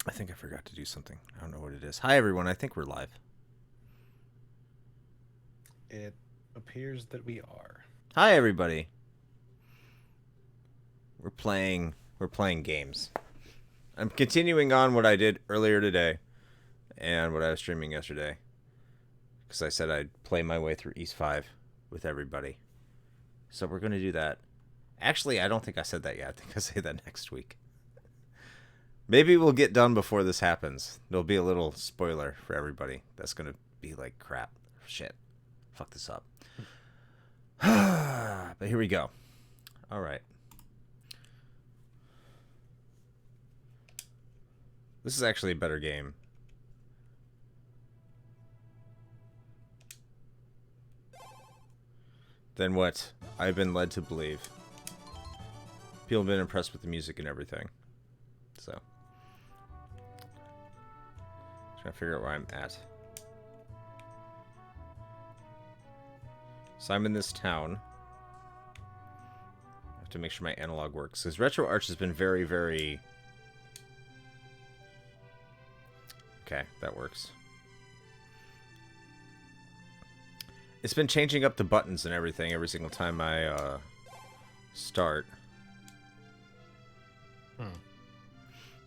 I think I forgot to do something. I don't know what it is. Hi, everyone. I think we're live. It appears that we are. Hi, everybody. We're playing games. I'm continuing on what I did earlier today and what I was streaming yesterday. Because I said I'd play my way through East 5 with everybody. So we're going to do that. Actually, I don't think I said that yet. I think I'll say that next week. Maybe we'll get done before this happens. There'll be a little spoiler for everybody. That's going to be like crap. Shit. Fuck this up. But here we go. All right. This is actually a better game. Than what I've been led to believe. People have been impressed with the music and everything. So. Trying to figure out where I'm at. So I'm in this town. I have to make sure my analog works. Because RetroArch has been very, very... Okay, that works. It's been changing up the buttons and everything every single time I start.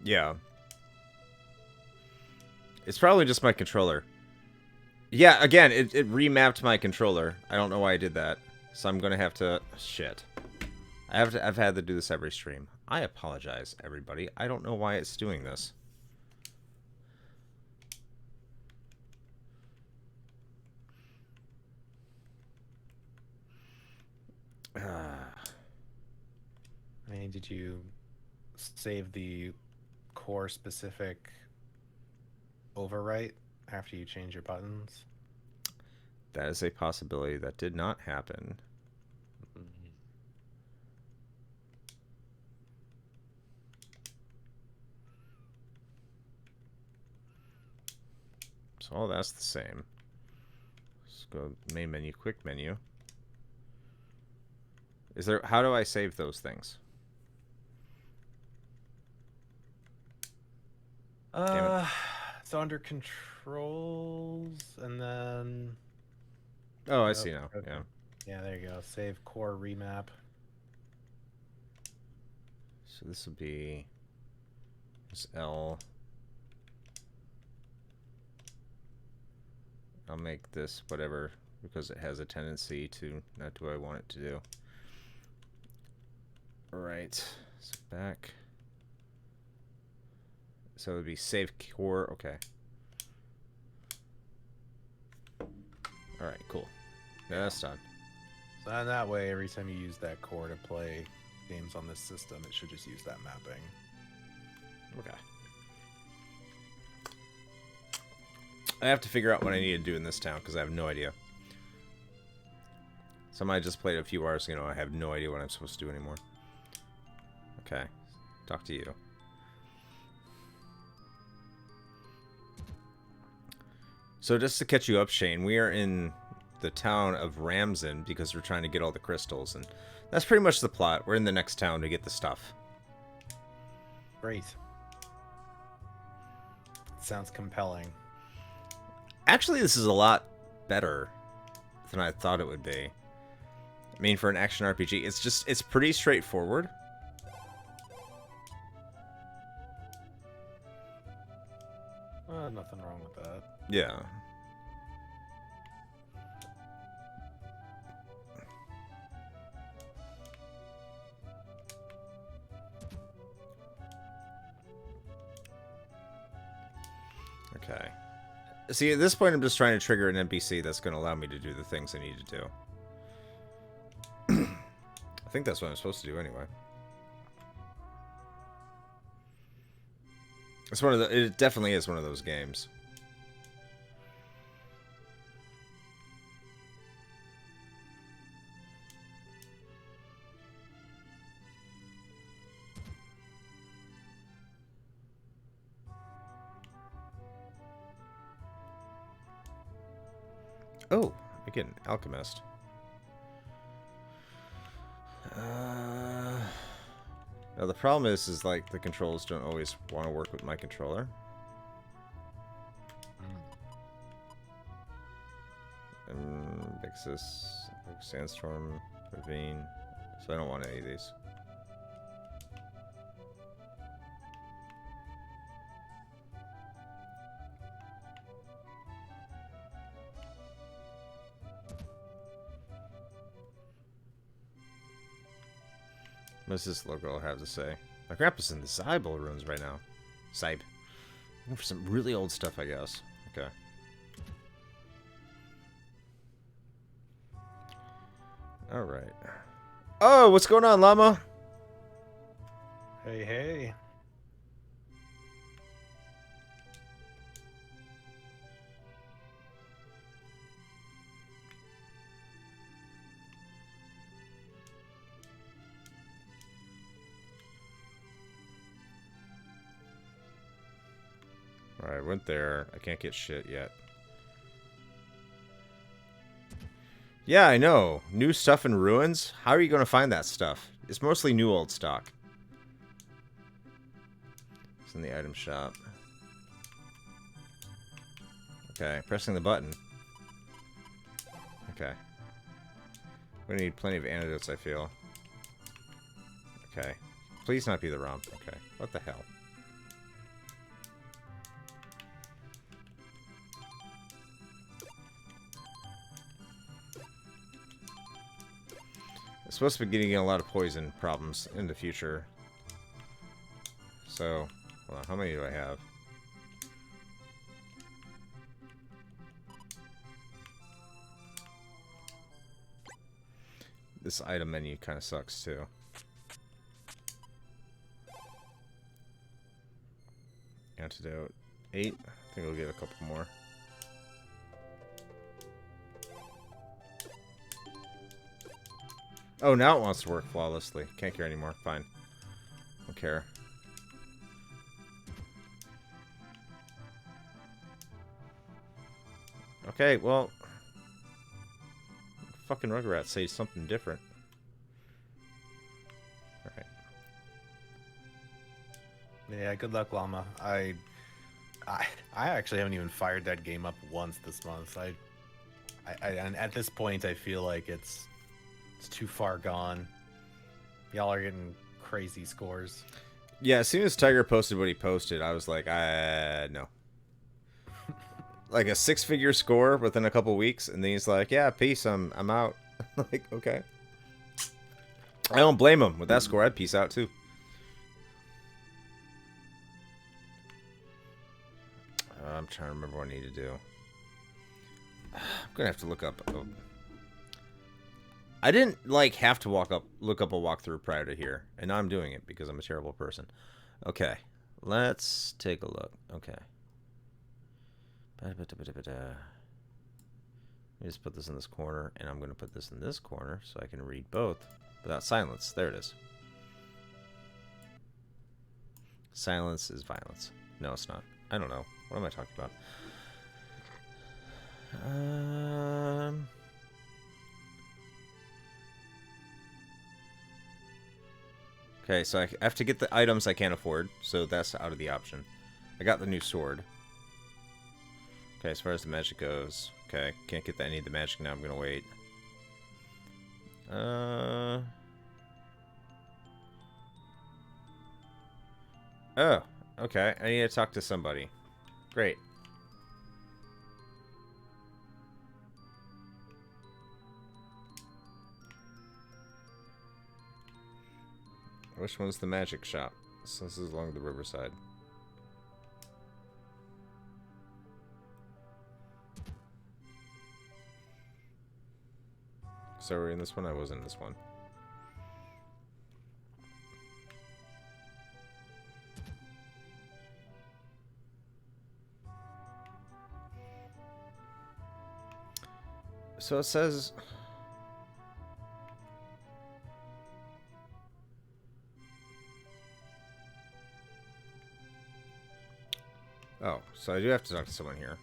Yeah. It's probably just my controller. Yeah, again, it remapped my controller. I don't know why I did that. So I'm going to have to... Shit. I've had to do this every stream. I apologize, everybody. I don't know why it's doing this. I mean, did you save the core specific overwrite after you change your buttons? That is a possibility. That did not happen. So all that's the same. Let's go main menu, quick menu. Is there... How do I save those things? So under controls, and then... Oh, I see now. Okay. Yeah. Yeah, there you go. Save core remap. So this will be... This L. I'll make this whatever, because it has a tendency to not do what I want it to do. Alright. So back. So it would be save core. Okay. Alright, cool. Yeah, that's done. So that way, every time you use that core to play games on this system, it should just use that mapping. Okay. I have to figure out what I need to do in this town, because I have no idea. Somebody just played a few hours, I have no idea what I'm supposed to do anymore. Okay. Talk to you. So just to catch you up, Shane, we are in the town of Ramsden because we're trying to get all the crystals, and that's pretty much the plot. We're in the next town to get the stuff. Great. Sounds compelling. Actually, this is a lot better than I thought it would be. I mean, for an action RPG, it's pretty straightforward. Nothing wrong with that. Yeah. Okay. See, at this point, I'm just trying to trigger an NPC that's going to allow me to do the things I need to do. I think that's what I'm supposed to do anyway. It's one of the... It definitely is one of those games. Oh, again, Alchemist. Now the problem is like the controls don't always want to work with my controller. Vixus, Sandstorm, Ravine. So I don't want any of these. What does this little girl have to say? My grandpa's in the Zybel ruins right now. Zybe. Looking for some really old stuff, I guess. Okay. Alright. Oh, what's going on, Llama? Hey, hey. Alright, went there. I can't get shit yet. Yeah, I know. New stuff in ruins? How are you going to find that stuff? It's mostly new old stock. It's in the item shop. Okay, pressing the button. Okay. We're gonna need plenty of antidotes, I feel. Okay. Please not be the ROM. Okay. What the hell? I'm supposed to be getting a lot of poison problems in the future. So, hold on, how many do I have? This item menu kind of sucks too. Antidote 8. I think we'll get a couple more. Oh, now it wants to work flawlessly. Can't care anymore. Fine. Don't care. Okay, well... Fucking Rugrats say something different. Alright. Yeah, good luck, Llama. I actually haven't even fired that game up once this month. And at this point, I feel like it's too far gone. Y'all are getting crazy scores. Yeah, as soon as Tiger posted what he posted, I was like, no. Like a 6-figure score within a couple weeks, and then he's like, yeah, peace, I'm out. Like, okay. I don't blame him. With that score, I'd peace out too. I'm trying to remember what I need to do. I'm gonna have to look up. I didn't like have to look up a walkthrough prior to here, and now I'm doing it because I'm a terrible person. Okay, let's take a look. Okay. Let me just put this in this corner, and I'm going to put this in this corner so I can read both without silence. There it is. Silence is violence. No, it's not. I don't know. What am I talking about? Okay, so I have to get the items I can't afford, so that's out of the option. I got the new sword. Okay, as far as the magic goes, okay, can't get any of the magic now. I'm gonna wait. Oh, okay. I need to talk to somebody. Great. Which one's the magic shop? So this is along the riverside. So we're in this one? I wasn't in this one. So it says... Oh, so I do have to talk to someone here.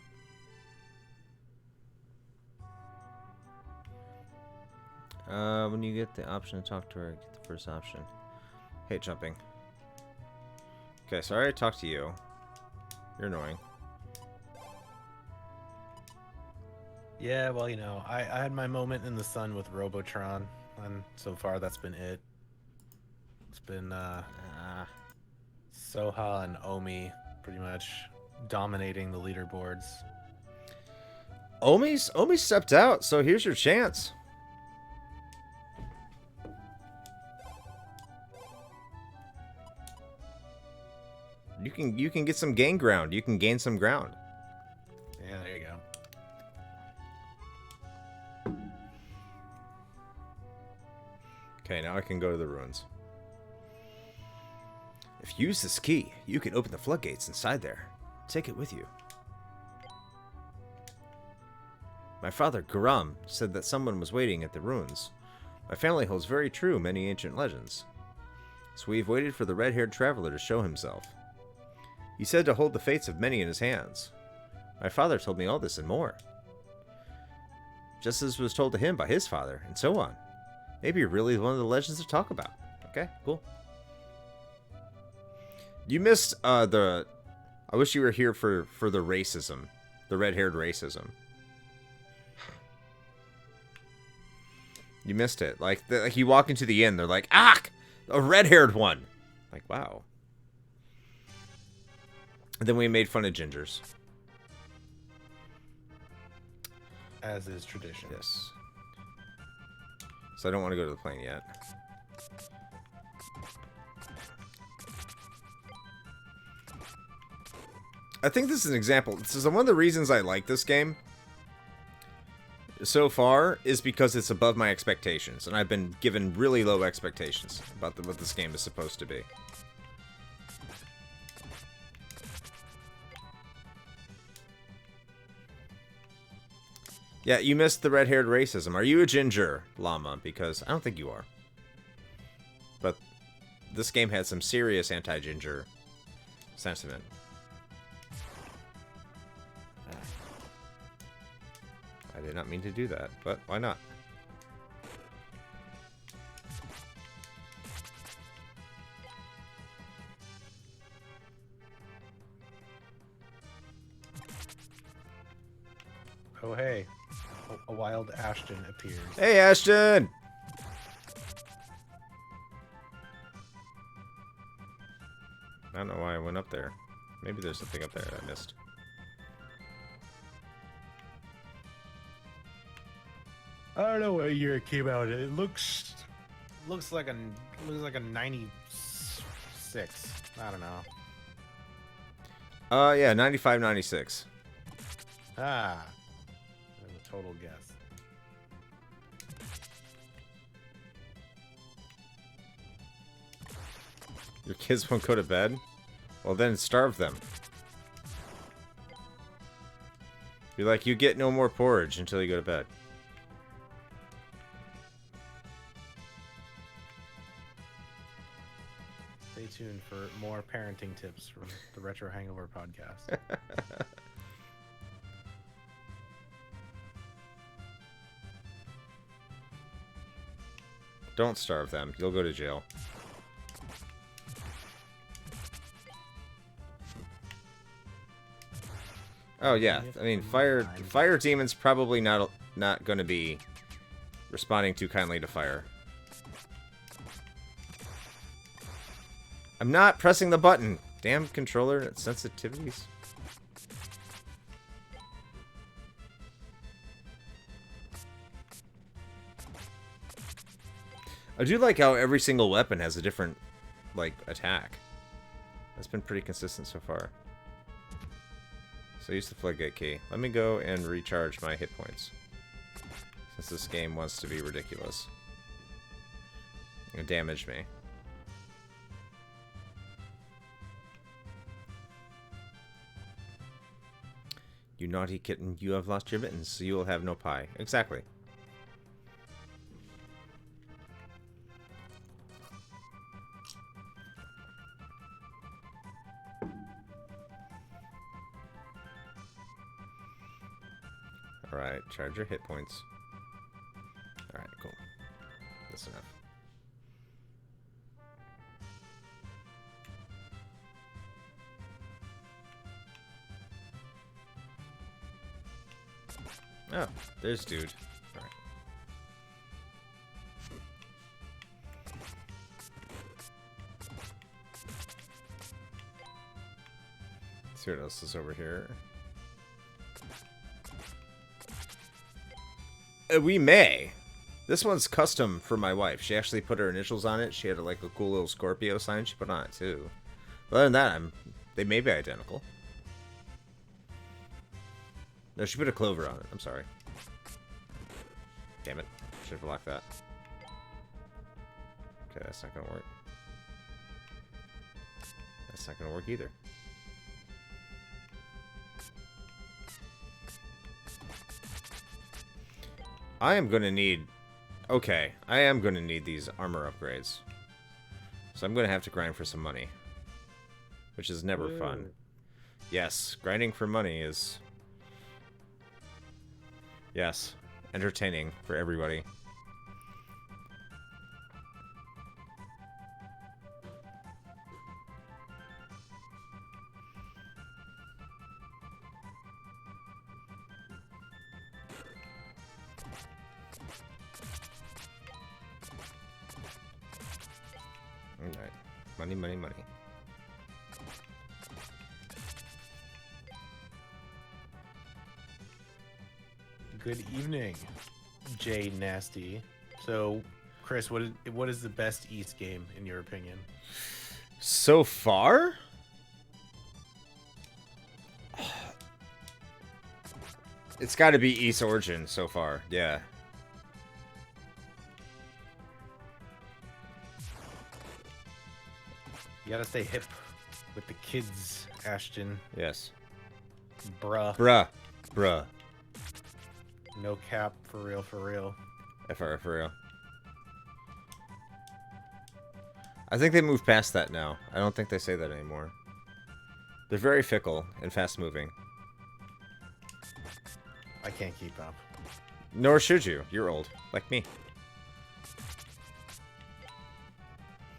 When you get the option to talk to her, get the first option. Hate jumping. Okay, so I already talked to you. You're annoying. Yeah, well, you know, I had my moment in the sun with Robotron, and so far that's been it. It's been Soha and Omi pretty much dominating the leaderboards. Omi stepped out, so here's your chance. You can get some gain ground. You can gain some ground. Yeah, there you go. Okay, now I can go to the ruins. If you use this key, you can open the floodgates inside there. Take it with you. My father, Garam, said that someone was waiting at the ruins. My family holds very true many ancient legends. So we've waited for the red-haired traveler to show himself. He said to hold the fates of many in his hands. My father told me all this and more. Just as was told to him by his father, and so on. Maybe you're really one of the legends to talk about. Okay, cool. You missed the... I wish you were here for the racism. The red-haired racism. You missed it. Like you walk into the inn, they're like, ah! A red-haired one! Like, wow. And then we made fun of gingers. As is tradition. Yes. So I don't want to go to the plane yet. I think this is an example. This is one of the reasons I like this game so far is because it's above my expectations, and I've been given really low expectations about what this game is supposed to be. Yeah, you missed the red-haired racism. Are you a ginger llama? Because I don't think you are. But this game had some serious anti-ginger sentiment. I did not mean to do that, but why not? Oh, hey. A wild Ashton appears. Hey, Ashton! I don't know why I went up there. Maybe there's something up there I missed. I don't know what year it came out. It looks like a 96. I don't know. Yeah, 95, 96. Ah. That was a total guess. Your kids won't go to bed? Well, then starve them. Be like, you get no more porridge until you go to bed. Stay tuned for more parenting tips from the Retro Hangover podcast. Don't starve them. You'll go to jail. Oh yeah, I mean, fire demons probably not going to be responding too kindly to fire. I'm not pressing the button. Damn controller and its sensitivities. I do like how every single weapon has a different, like, attack. That's been pretty consistent so far. So I used the floodgate key. Let me go and recharge my hit points. Since this game wants to be ridiculous. It damaged me. You naughty kitten, you have lost your mittens, so you will have no pie. Exactly. Alright, charge your hit points. Alright, cool. That's enough. Oh, there's dude. Alright. Let's see what else is over here. We may. This one's custom for my wife. She actually put her initials on it. She had like a cool little Scorpio sign she put on it too. But other than that, they may be identical. No, she put a clover on it. I'm sorry. Damn it. Should have locked that. Okay, that's not gonna work. That's not gonna work either. I am gonna need... Okay, I am gonna need these armor upgrades. So I'm gonna have to grind for some money. Which is never fun. Yes, grinding for money is... Yes, entertaining for everybody. Alright, money, money, money. Good evening, Jay Nasty. So, Chris, what is the best East game in your opinion? So far? It's got to be East Origin so far, yeah. You gotta stay hip with the kids, Ashton. Yes. Bruh. Bruh. Bruh. No cap, for real, for real. For real. I think they moved past that now. I don't think they say that anymore. They're very fickle and fast-moving. I can't keep up. Nor should you. You're old, like me.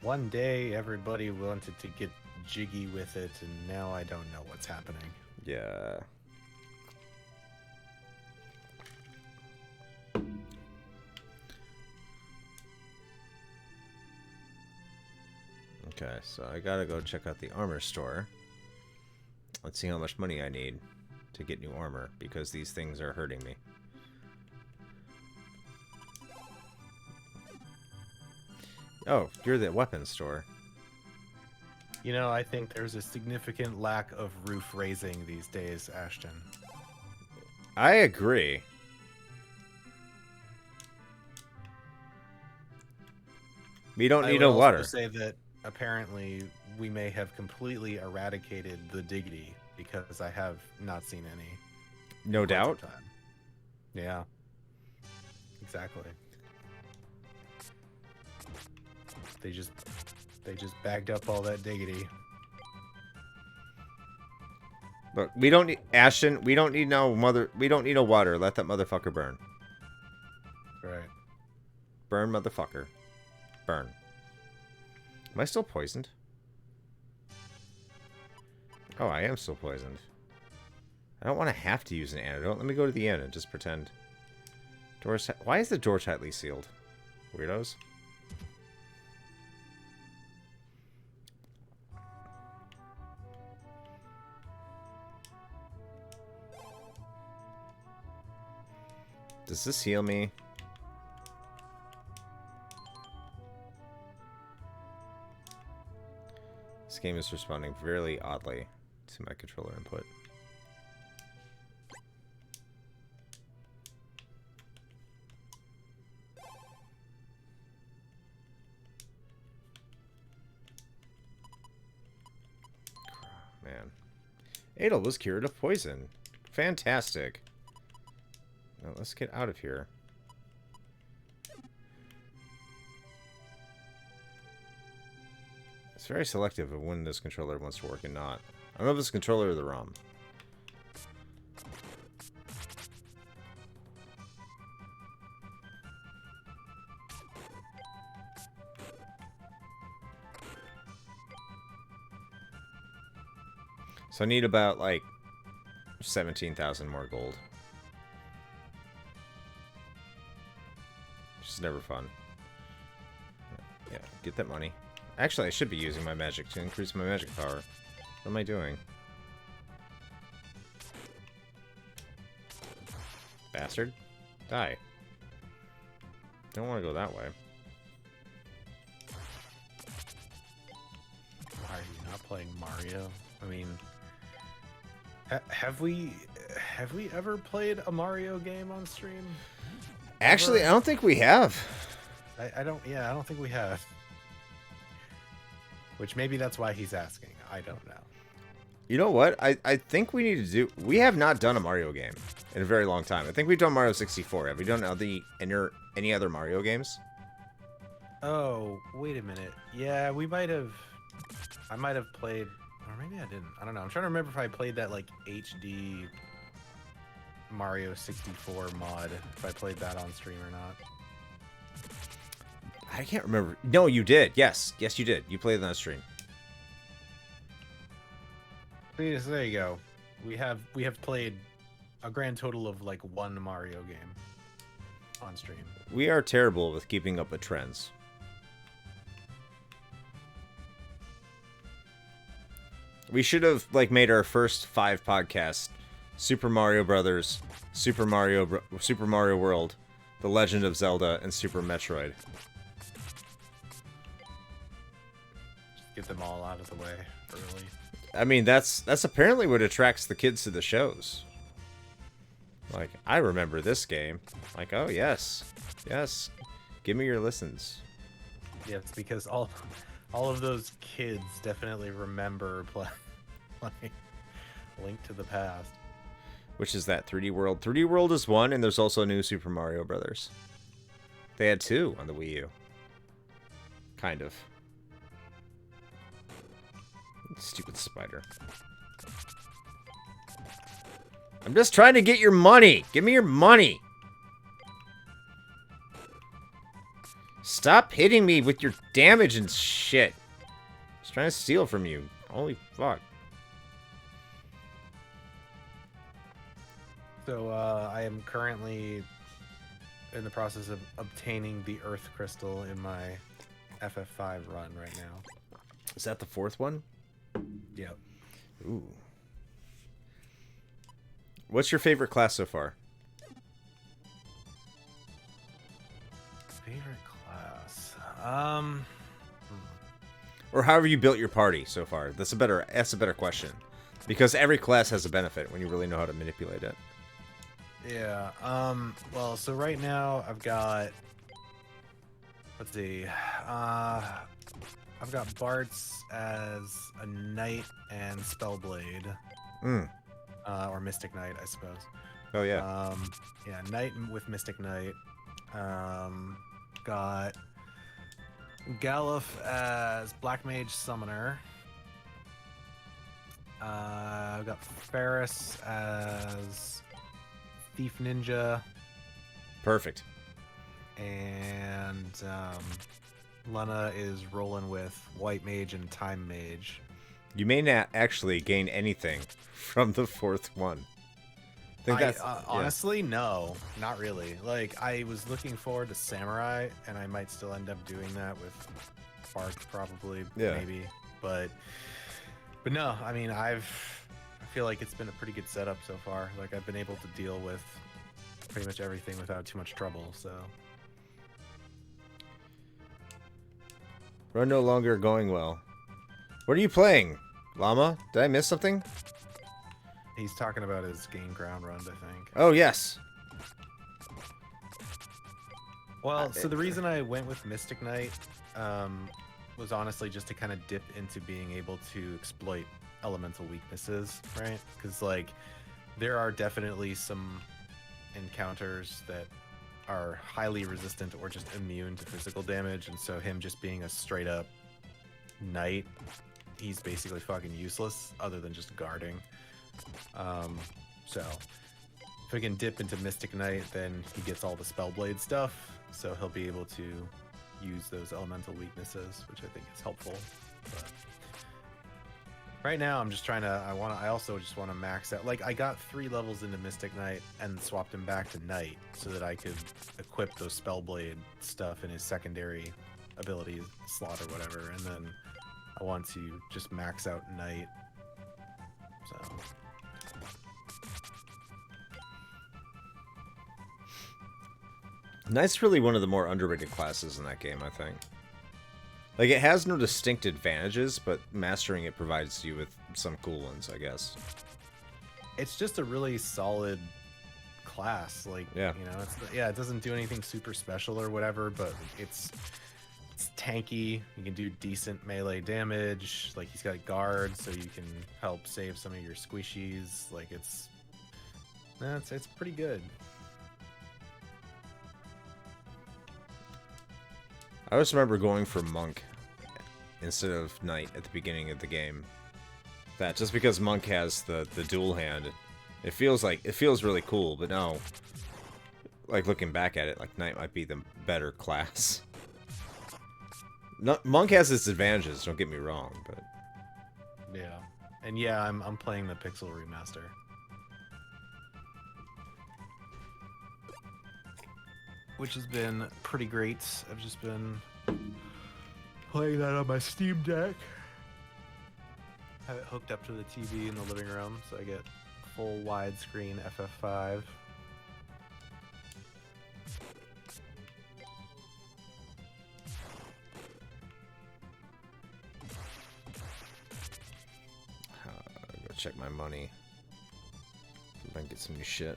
One day, everybody wanted to get jiggy with it, and now I don't know what's happening. Yeah. Okay, so I gotta go check out the armor store. Let's see how much money I need to get new armor, because these things are hurting me. Oh, you're the weapons store. You know, I think there's a significant lack of roof raising these days, Ashton. I agree. We don't need no water. I would also say that apparently we may have completely eradicated the diggity because I have not seen any. No doubt. Time. Yeah. Exactly. They just bagged up all that diggity. Look, we don't need Ashton. We don't need no water. Let that motherfucker burn. Right. Burn, motherfucker. Burn. Am I still poisoned? Oh, I am still poisoned. I don't want to have to use an antidote. Let me go to the inn and just pretend. Why is the door tightly sealed? Weirdos. Does this heal me? This game is responding very oddly to my controller input. Man. Adel was cured of poison. Fantastic. Now let's get out of here. It's very selective of when this controller wants to work and not. I don't know if it's the controller or the ROM. So I need about like 17,000 more gold. is never fun. Yeah, get that money. Actually, I should be using my magic to increase my magic power. What am I doing? Bastard. Die. Don't want to go that way. Are you not playing Mario? I mean, have we ever played a Mario game on stream? Actually, Ever? I don't think we have. I don't. Yeah, I don't think we have. Which maybe that's why he's asking. I don't know. You know what? I think we need to do... We have not done a Mario game in a very long time. I think we've done Mario 64. Have we done any other Mario games? Oh, wait a minute. Yeah, we might have... I might have played... Or maybe I didn't. I don't know. I'm trying to remember if I played that, like, HD Mario 64 mod. If I played that on stream or not. I can't remember. No, you did. Yes. Yes, you did. You played it on stream. Yes, there you go. We have played a grand total of, like, 1 Mario game on stream. We are terrible with keeping up with trends. We should have, like, made our first 5 podcasts Super Mario Brothers, Super Mario World, The Legend of Zelda, and Super Metroid. Just get them all out of the way early. I mean, that's apparently what attracts the kids to the shows. Like, I remember this game. Like, oh, yes. Yes. Give me your listens. Yes, because all of those kids definitely remember playing Link to the Past. Which is that 3D World. 3D World is 1, and there's also New Super Mario Brothers. They had 2 on the Wii U. Kind of. Stupid spider. I'm just trying to get your money. Give me your money. Stop hitting me with your damage and shit. Just trying to steal from you. Holy fuck. So, I am currently in the process of obtaining the Earth Crystal in my FF5 run right now. Is that the 4th one? Yep. Ooh. What's your favorite class so far? Favorite class? Or however you built your party so far. That's a better question. Because every class has a benefit when you really know how to manipulate it. Yeah. Well, so right now I've got... Let's see. I've got Bartz as a Knight and Spellblade. Or Mystic Knight, I suppose. Oh, yeah. Yeah, Knight with Mystic Knight. Got Galuf as Black Mage Summoner. I've got Ferris as Thief Ninja. Perfect. And Lena is rolling with White Mage and Time Mage. You may not actually gain anything from the 4th one. Honestly, no, not really. Like, I was looking forward to Samurai, and I might still end up doing that with Bark, probably, maybe. But no, I mean, I feel like it's been a pretty good setup so far. Like, I've been able to deal with pretty much everything without too much trouble, so... Run no longer going well. What are you playing, Llama? Did I miss something? He's talking about his gain ground runs, I think. Oh, yes. Well, so the reason I went with Mystic Knight was honestly just to kind of dip into being able to exploit elemental weaknesses, right? Because, like, there are definitely some encounters that are highly resistant or just immune to physical damage, and so him just being a straight up knight, he's basically fucking useless other than just guarding. So if we can dip into Mystic Knight, then he gets all the Spellblade stuff, so he'll be able to use those elemental weaknesses, which I think is helpful. Right now, I'm just trying to. I also just want to max out. Like, I got 3 levels into Mystic Knight and swapped him back to Knight so that I could equip those Spellblade stuff in his secondary ability slot or whatever. And then I want to just max out Knight. So. Knight's really one of the more underrated classes in that game, I think. Like, it has no distinct advantages, but mastering it provides you with some cool ones, I guess. It's just a really solid class. Like, yeah, you know, it doesn't do anything super special or whatever, but it's tanky. You can do decent melee damage. Like, he's got guard, so you can help save some of your squishies. Like, it's pretty good. I always remember going for Monk instead of Knight at the beginning of the game. That just because Monk has the dual hand, it feels really cool, but no. Like, looking back at it, like, Knight might be the better class. No, Monk has its advantages, don't get me wrong, but yeah. And yeah, I'm playing the Pixel remaster. Which has been pretty great. I've just been playing that on my Steam Deck. Have it hooked up to the TV in the living room, so I get full widescreen FF5. Go check my money. If I can get some new shit.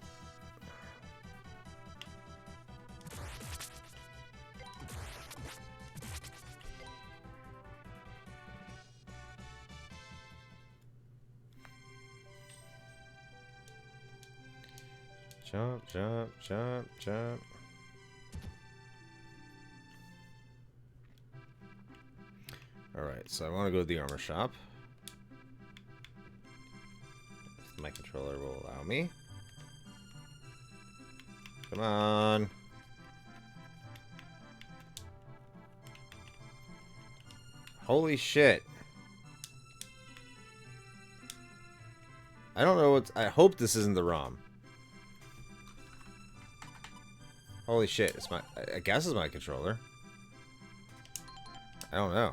Jump, jump, jump, jump. Alright, so I want to go to the armor shop. If my controller will allow me. Come on. Holy shit. I don't know what... I hope this isn't the ROM. Holy shit, it's my... I guess it's my controller. I don't know.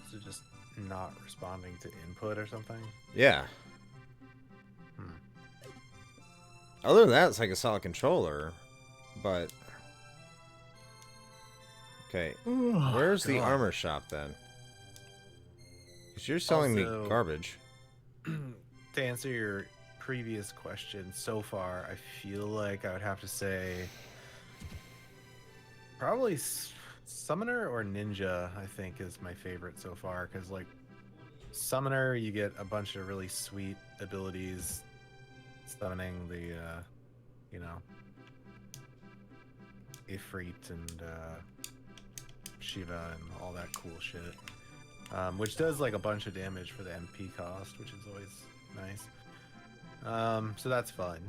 Is it just not responding to input or something? Yeah. Other than that, it's like a solid controller. But... Okay. Where's the armor shop, then? Because you're selling me garbage. To answer your previous question, so far, I feel like I would have to say... probably Summoner or Ninja, I think, is my favorite so far. Because, like, Summoner, you get a bunch of really sweet abilities. Summoning the, you know... Ifrit and, Shiva and all that cool shit. Which does like a bunch of damage for the MP cost, which is always nice. So that's fun.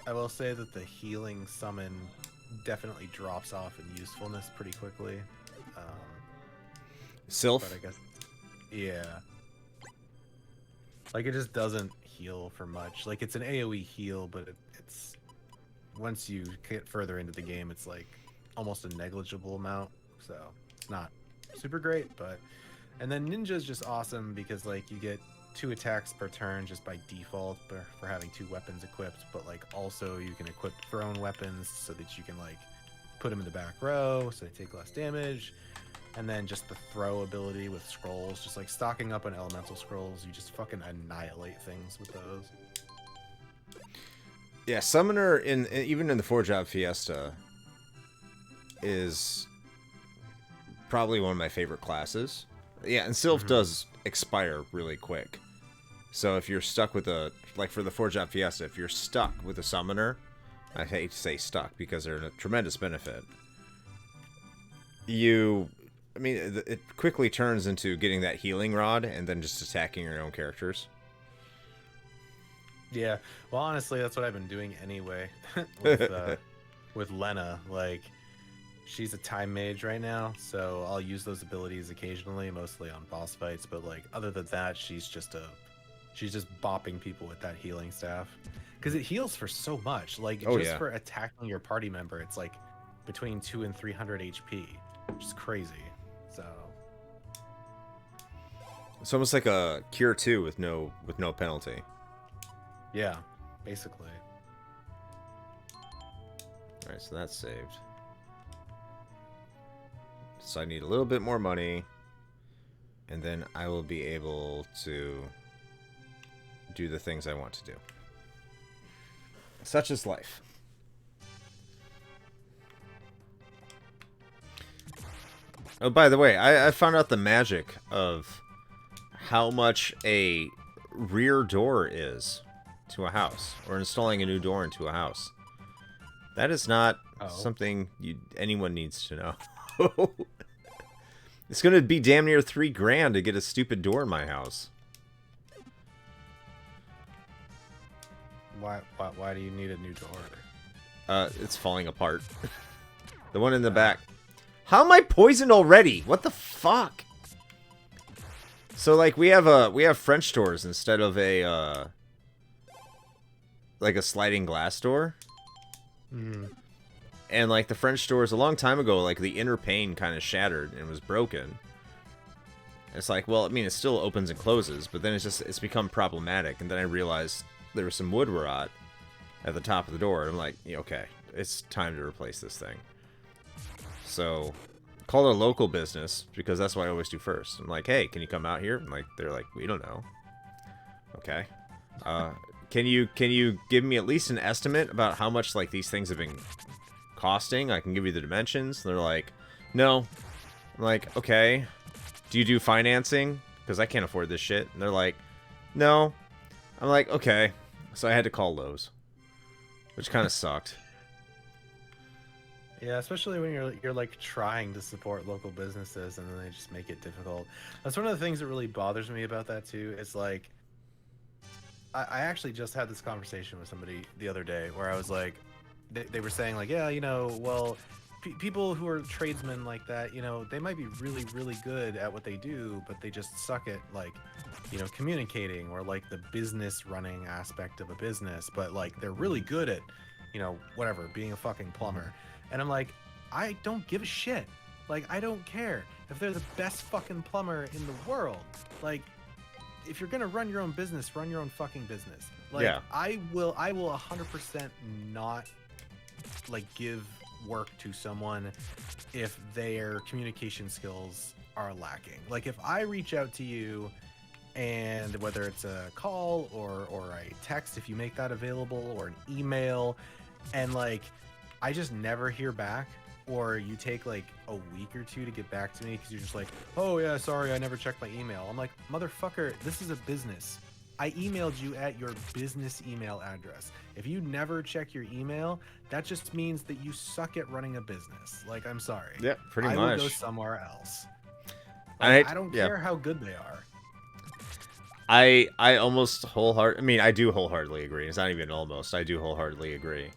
I will say that the healing summon definitely drops off in usefulness pretty quickly. Sylph? But I guess, yeah. Like, it just doesn't heal for much. Like, it's an AoE heal, but it's... once you get further into the game, it's like almost a negligible amount, so it's not super great. But and then Ninja's just awesome because, like, you get 2 attacks per turn just by default for having 2 weapons equipped, but like also you can equip thrown weapons so that you can like put them in the back row so they take less damage. And then just the throw ability with scrolls, just like stocking up on elemental scrolls, you just fucking annihilate things with those. Yeah, Summoner even in the 4-job Fiesta is probably one of my favorite classes. Yeah, and Sylph does expire really quick. So if you're stuck with like for the 4-job Fiesta, if you're stuck with a Summoner, I hate to say stuck because they're a tremendous benefit. It quickly turns into getting that healing rod and then just attacking your own characters. Yeah, well, honestly, that's what I've been doing anyway with Lena. Like, she's a time mage right now, so I'll use those abilities occasionally, mostly on boss fights. But like other than that, she's just bopping people with that healing staff, because it heals for so much. Like for attacking your party member, it's like between 200 and 300 HP, which is crazy. So it's almost like a cure 2 with no penalty. Yeah, basically. All right, so that's saved. So I need a little bit more money, and then I will be able to do the things I want to do. Such is life. Oh, by the way, I found out the magic of how much a rear door is to a house, or installing a new door into a house. That is not something anyone needs to know. It's gonna be damn near $3,000 to get a stupid door in my house. Why do you need a new door? It's falling apart. The one in the back. How am I poisoned already? What the fuck? So like we have French doors instead of a like a sliding glass door. Mm. And like the French doors a long time ago, like the inner pane kind of shattered and was broken. It's like, well, I mean, it still opens and closes, but then it's become problematic. And then I realized there was some wood rot at the top of the door. And I'm like, yeah, okay, it's time to replace this thing. So call it a local business, because that's what I always do first. I'm like, hey, can you come out here? I'm like, they're like, we don't know. Okay. Can you give me at least an estimate about how much like these things have been costing? I can give you the dimensions. And they're like, no. I'm like, okay. Do you do financing? Because I can't afford this shit. And they're like, no. I'm like, okay. So I had to call Lowe's, which kind of sucked. Yeah, especially when you're like trying to support local businesses and then they just make it difficult. That's one of the things that really bothers me about that too. Is like, I actually just had this conversation with somebody the other day where I was like, they were saying like, yeah, you know, well, people who are tradesmen like that, you know, they might be really, really good at what they do, but they just suck at like, you know, communicating or like the business running aspect of a business, but like they're really good at, you know, whatever, being a fucking plumber. And I'm like, I don't give a shit. Like, I don't care if they're the best fucking plumber in the world. Like, if you're gonna run your own business, run your own fucking business. Like, yeah. I will 100% not like give work to someone if their communication skills are lacking. Like, if I reach out to you, and whether it's a call or a text, if you make that available, or an email, and like I just never hear back, or you take like a week or two to get back to me because you're just like, oh yeah, sorry, I never checked my email. I'm like, motherfucker, this is a business. I emailed you at your business email address. If you never check your email, that just means that you suck at running a business. Like, I'm sorry. Yeah, pretty much. I will go somewhere else. Like, I don't care how good they are. I almost wholeheartedly, I mean, I do wholeheartedly agree. It's not even almost. I do wholeheartedly agree.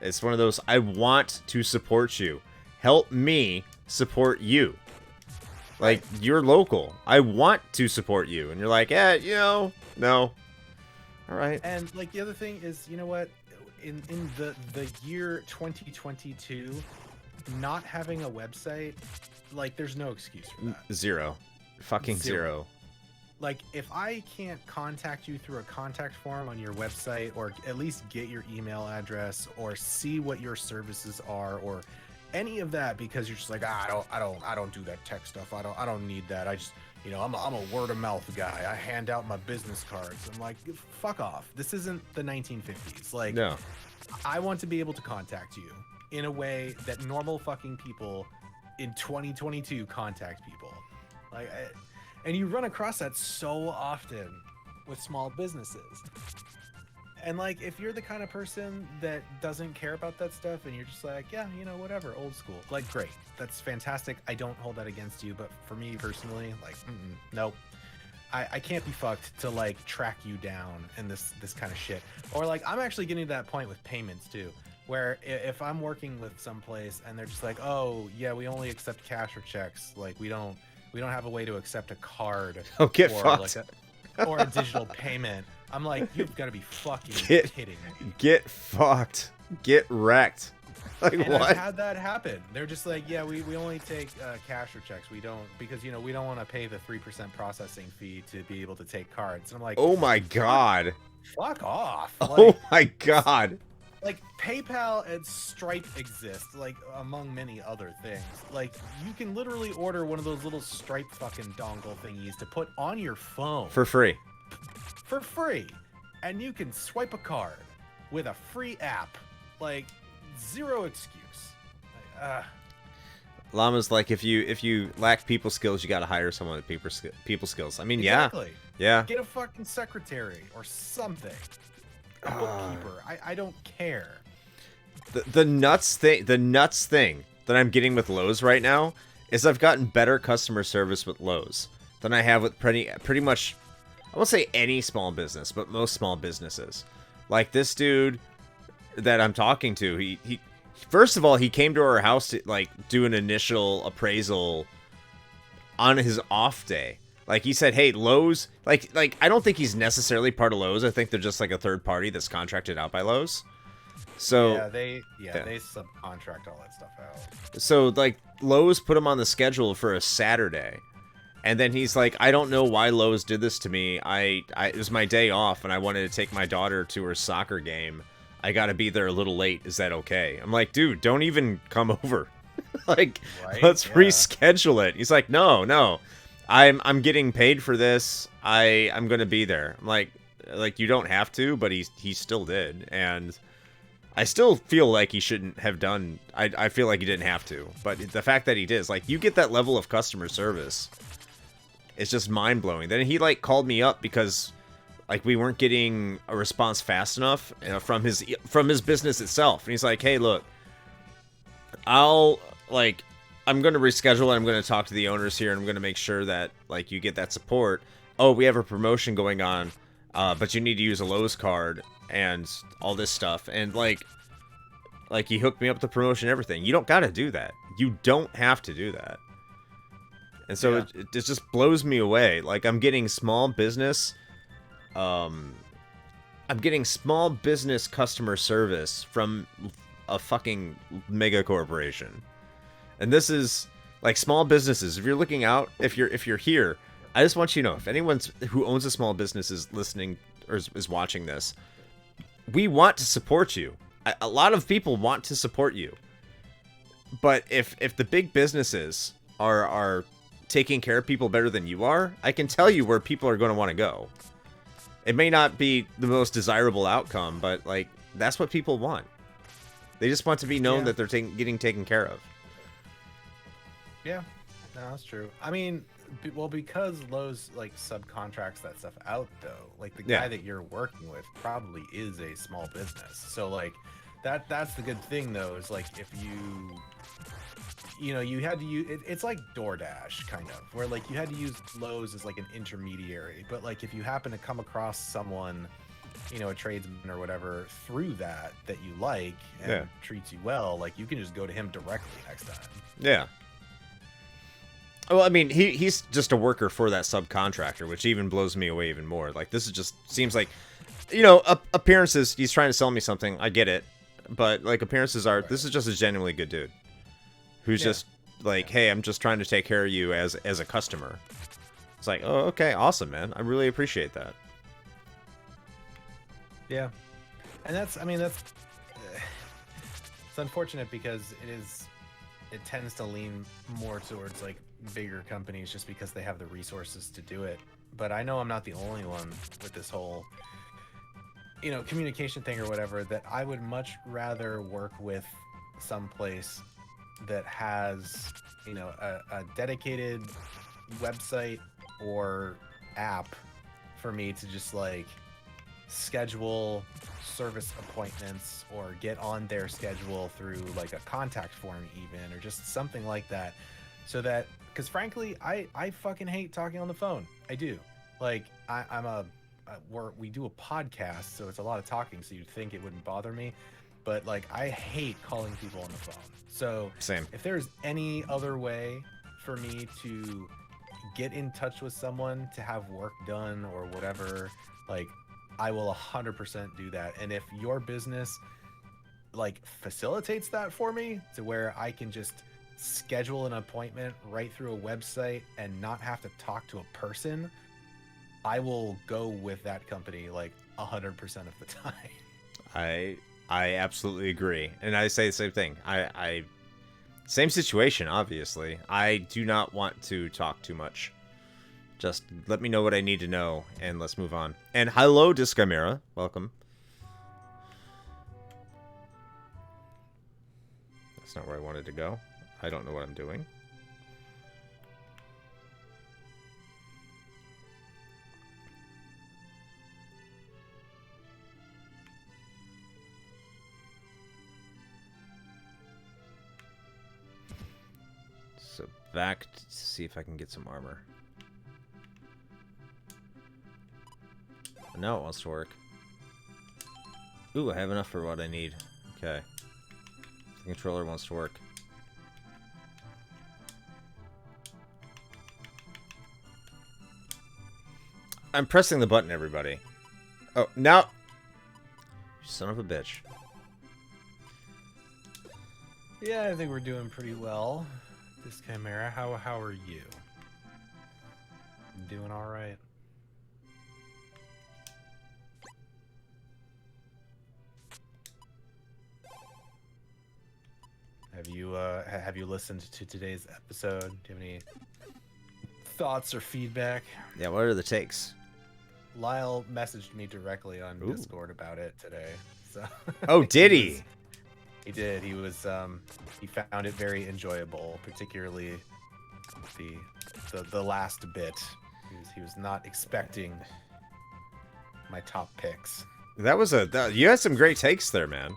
It's one of those, I want to support you. Help me support you. Like, you're local. I want to support you. And you're like, yeah, you know, no. All right. And, like, the other thing is, you know what? In the year 2022, not having a website, like, there's no excuse for that. Zero. Fucking zero. Like, if I can't contact you through a contact form on your website, or at least get your email address, or see what your services are, or any of that, because you're just like, I don't do that tech stuff. I don't need that. I just, you know, I'm a word of mouth guy. I hand out my business cards. I'm like, fuck off. This isn't the 1950s. Like, no. I want to be able to contact you in a way that normal fucking people in 2022 contact people. Like, and you run across that so often with small businesses. And like, if you're the kind of person that doesn't care about that stuff and you're just like, yeah, you know, whatever, old school, like, great, that's fantastic. I don't hold that against you, but for me personally, like, nope. I can't be fucked to like track you down and this kind of shit. Or like, I'm actually getting to that point with payments too, Where if I'm working with someplace and they're just like, oh yeah, we only accept cash or checks, like we don't have a way to accept a card Oh, get or fucked. like or a digital payment. I'm like, you've got to be fucking kidding me. Get fucked. Get wrecked. Like, And what? I've had that happen. They're just like, yeah, we only take cash or checks. We don't, because we don't want to pay the 3% processing fee to be able to take cards. And I'm like, Oh my god. fuck off. Oh my god. Like PayPal and Stripe exist, like among many other things. Like you can literally order one of those little Stripe fucking dongle thingies to put on your phone For free. for free, and you can swipe a card with a free app. Like zero excuse. Like, Llama's like, if you lack people skills, you gotta hire someone with people skills. I mean, exactly. yeah. Get a fucking secretary or something. A bookkeeper. I don't care. The nuts thing that I'm getting with Lowe's right now is I've gotten better customer service with Lowe's than I have with pretty much, I won't say any small business, but most small businesses. Like this dude that I'm talking to, he first of all, he came to our house to like do an initial appraisal on his off day. Like he said, hey, Lowe's, like I don't think he's necessarily part of Lowe's. I think they're just like a third party that's contracted out by Lowe's. So they subcontract all that stuff out. So like Lowe's put him on the schedule for a Saturday. And then he's like, I don't know why Lowe's did this to me. It was my day off and I wanted to take my daughter to her soccer game. I got to be there a little late. Is that okay? I'm like, dude, don't even come over. Like, right? Let's reschedule it. He's like, no. I'm getting paid for this. I'm going to be there. I'm like you don't have to, but he still did. And I still feel like he shouldn't have done. I feel like he didn't have to, but the fact that he did is like, you get that level of customer service. It's just mind blowing. Then he like called me up because like we weren't getting a response fast enough from his business itself. And he's like, hey, look, I'm going to reschedule. I'm going to talk to the owners here and I'm going to make sure that like you get that support. Oh, we have a promotion going on, but you need to use a Lowe's card and all this stuff. And like he hooked me up with the promotion and everything. You don't got to do that. You don't have to do that. And so it just blows me away. Like I'm getting small business customer service from a fucking mega corporation. And this is like small businesses. If you're looking out, if you're here, I just want you to know, if anyone who owns a small business is listening or is watching this, we want to support you. A lot of people want to support you. But if the big businesses are taking care of people better than you are, I can tell you where people are going to want to go. It may not be the most desirable outcome, but like that's what people want. They just want to be known that they're getting taken care of. Yeah, no, that's true. I mean, well, because Lowe's like subcontracts that stuff out, though, like the guy that you're working with probably is a small business. So like that's the good thing though, is like if you had to use it's like DoorDash kind of, where like you had to use Lowe's as like an intermediary, but like if you happen to come across someone, a tradesman or whatever through that you like and treats you well, like you can just go to him directly next time. Yeah. Well, I mean, he's just a worker for that subcontractor, which even blows me away even more. Like, this is just seems like, appearances, he's trying to sell me something. I get it. But, like, appearances are, this is just a genuinely good dude. Who's just like, hey, I'm just trying to take care of you as a customer. It's like, oh, okay, awesome, man. I really appreciate that. Yeah. And it's unfortunate because it tends to lean more towards like bigger companies just because they have the resources to do it. But I know I'm not the only one with this whole communication thing or whatever, that I would much rather work with someplace that has a dedicated website or app for me to just like schedule service appointments or get on their schedule through like a contact form even, or just something like that. So that, because frankly, I fucking hate talking on the phone. I do. Like we do a podcast, so it's a lot of talking, so you'd think it wouldn't bother me. but like I hate calling people on the phone. So Same. if there's any other way for me to get in touch with someone to have work done or whatever, like I will 100% do that. And if your business like facilitates that for me to where I can just schedule an appointment right through a website and not have to talk to a person, I will go with that company like 100% of the time. I absolutely agree, and I say the same thing. I same situation, obviously. I do not want to talk too much. Just let me know what I need to know, and let's move on. And hello, Discamera. Welcome. That's not where I wanted to go. I don't know what I'm doing. So back to see if I can get some armor. Now it wants to work. Ooh, I have enough for what I need. Okay. The controller wants to work. I'm pressing the button, everybody. Oh, now... You son of a bitch. Yeah, I think we're doing pretty well. This Chimera, how are you? Doing all right. Have you listened to today's episode? Do you have any thoughts or feedback? Yeah, what are the takes? Lyle messaged me directly on Ooh. Discord about it today. So Oh, did he? He did. He was he found it very enjoyable, particularly the last bit. He was not expecting my top picks. That was you had some great takes there, man.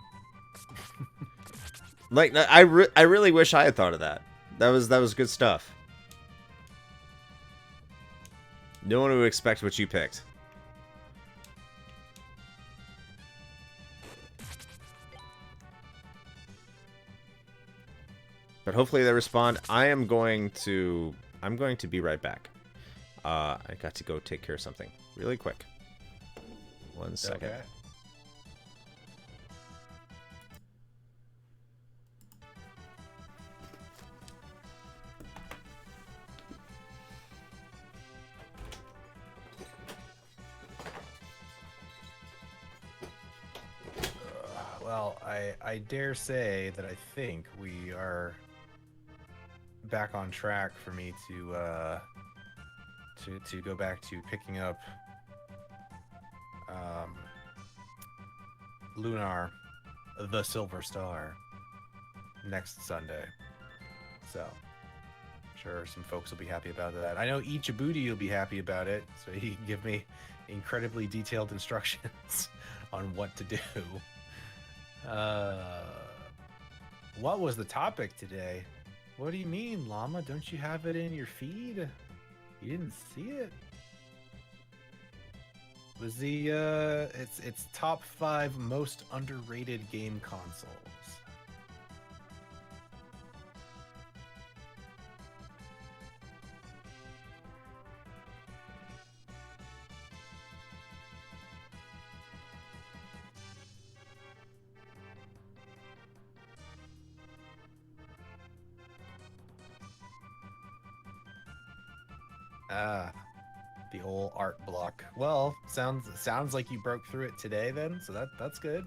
Like I really wish I had thought of that. That was good stuff. No one would expect what you picked. But hopefully they respond. I'm going to be right back. I got to go take care of something really quick. 1 second. Okay. Well, I dare say that I think we are back on track for me to go back to picking up Lunar, the Silver Star, next Sunday. So, I'm sure some folks will be happy about that. I know Ichibuti will be happy about it, so he can give me incredibly detailed instructions on what to do. What was the topic today? What do you mean, Llama? Don't you have it in your feed? You didn't see it? Was the it's top 5 most underrated game consoles. Ah, the old art block. Well, sounds like you broke through it today then, so that's good.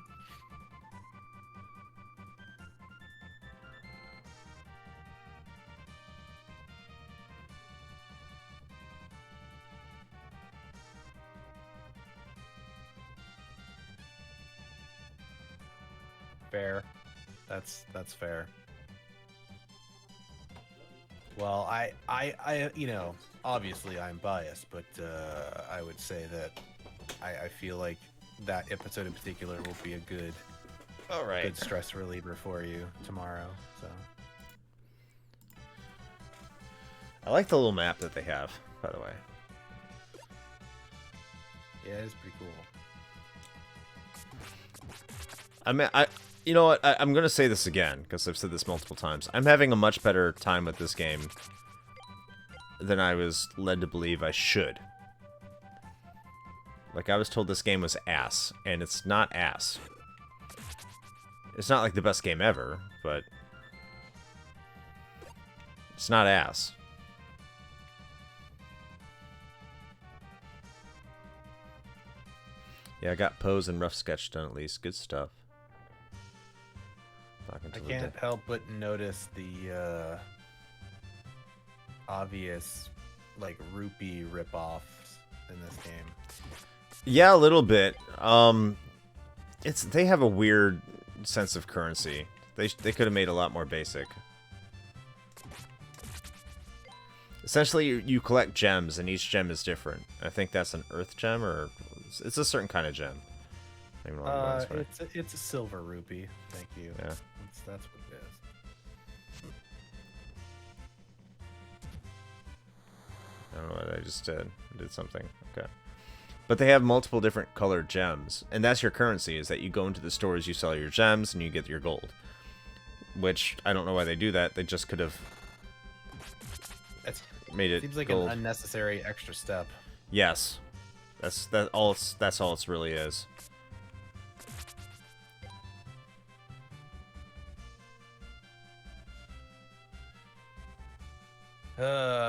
Fair. That's fair. Well, I you know, obviously I'm biased, but I would say that I feel like that episode in particular will be a good stress reliever for you tomorrow. So I like the little map that they have, by the way. yeah, it's pretty cool. I mean, You know what? I'm going to say this again, because I've said this multiple times. I'm having a much better time with this game than I was led to believe I should. Like, I was told this game was ass, and it's not ass. It's not like the best game ever, but it's not ass. Yeah, I got Pose and Rough Sketch done at least. Good stuff. I can't help but notice the obvious, like, rupee ripoffs in this game. Yeah, a little bit. They have a weird sense of currency. They could have made a lot more basic. Essentially, you collect gems, and each gem is different. I think that's an earth gem, or it's a certain kind of gem. It's a silver rupee. Thank you. Yeah. That's what it is. I don't know what I just did. I did something. Okay. But they have multiple different colored gems, and that's your currency, is that you go into the stores, you sell your gems, and you get your gold. Which, I don't know why they do that. They just could have made it seems like gold. an unnecessary extra step. Yes. That's all it really is.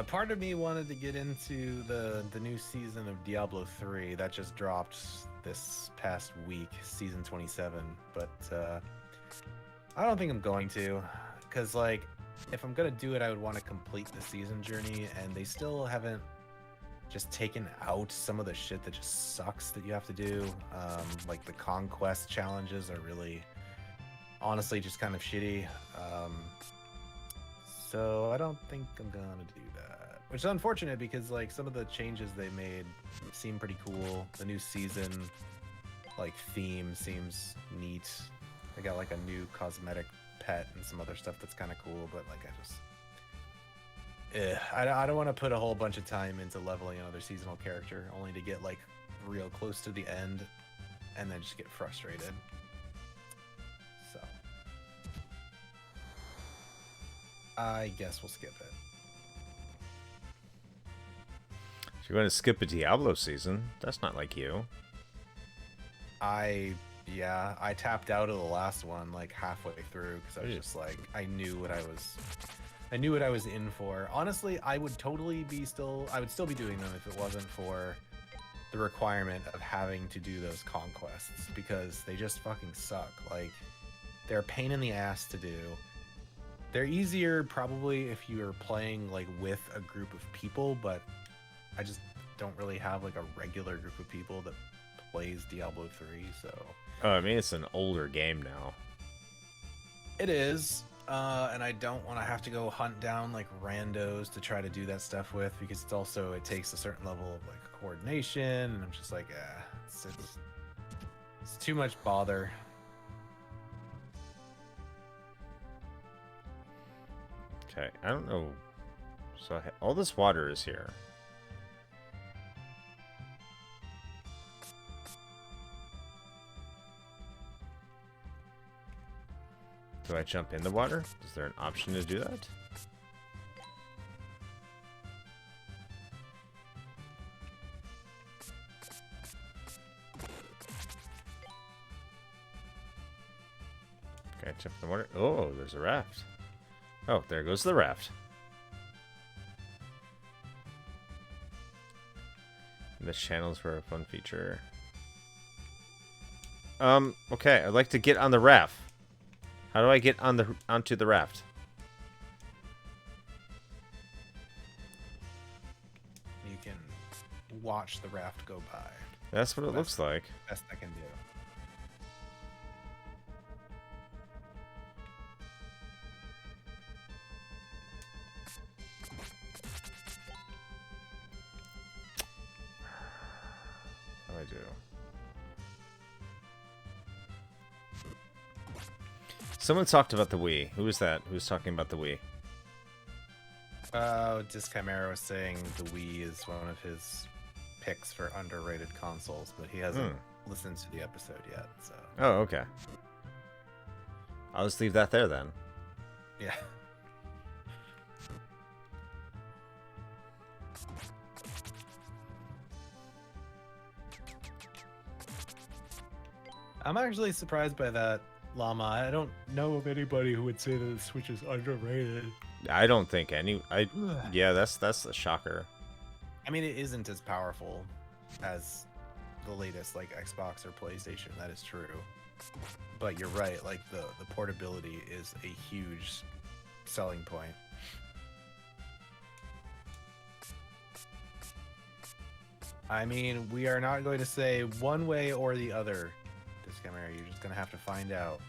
Part of me wanted to get into the new season of Diablo 3 that just dropped this past week, season 27, but I don't think I'm going to, because, like, if I'm gonna do it, I would want to complete the season journey, and they still haven't just taken out some of the shit that just sucks that you have to do. Like, the conquest challenges are really, honestly, just kind of shitty. So I don't think I'm gonna do that, which is unfortunate because, like, some of the changes they made seem pretty cool. The new season, like, theme seems neat. They got, like, a new cosmetic pet and some other stuff that's kind of cool, but, like, I don't want to put a whole bunch of time into leveling another seasonal character only to get, like, real close to the end and then just get frustrated. So I guess we'll skip it. If you're going to skip a Diablo season, that's not like you. I tapped out of the last one like halfway through because I was just like, I knew what I was in for. Honestly, I would still be doing them if it wasn't for the requirement of having to do those conquests, because they just fucking suck. Like, they're a pain in the ass to do. They're easier probably if you're playing, like, with a group of people, but I just don't really have, like, a regular group of people that plays Diablo 3, so... Oh, I mean, it's an older game now. It is, and I don't want to have to go hunt down, like, randos to try to do that stuff with, because it takes a certain level of, like, coordination, and I'm just like, it's too much bother. Okay, I don't know. So all this water is here. Do I jump in the water? Is there an option to do that? Okay, jump in the water. Oh, there's a raft. Oh, there goes the raft. The channels were a fun feature. Okay, I'd like to get on the raft. How do I get onto the raft? You can watch the raft go by. That's what it looks like. Best I can do. How do I do? Someone talked about the Wii. Who was that? Who was talking about the Wii? Disc Chimera was saying the Wii is one of his picks for underrated consoles, but he hasn't listened to the episode yet. So. Oh, okay. I'll just leave that there then. Yeah. I'm actually surprised by that, Llama. I don't know of anybody who would say that the Switch is underrated. I don't think any. Yeah, that's a shocker. I mean, it isn't as powerful as the latest like Xbox or PlayStation. That is true. But you're right. Like the portability is a huge selling point. I mean, we are not going to say one way or the other. Discamera, you're just gonna have to find out.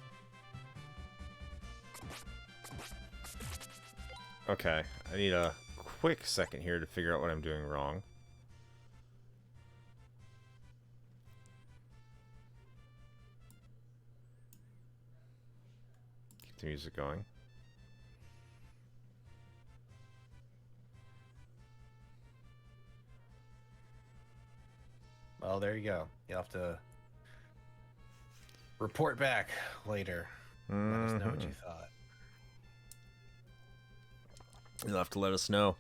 Okay, I need a quick second here to figure out what I'm doing wrong. Keep the music going. Well, there you go. You'll have to report back later. Let us know what you thought. You'll have to let us know.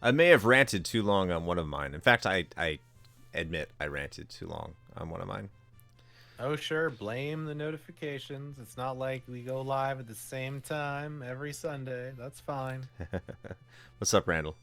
I may have ranted too long on one of mine. In fact, I admit I ranted too long on one of mine. Oh, sure. Blame the notifications. It's not like we go live at the same time every Sunday. That's fine. What's up, Randall?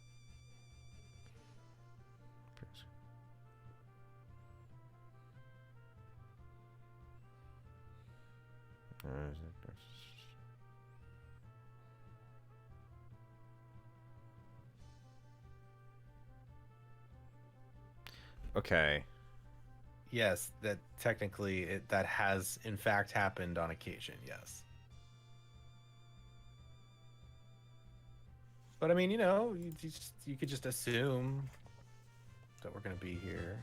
Okay. Yes, that technically that has in fact happened on occasion. Yes. But I mean, you could just assume that we're gonna be here,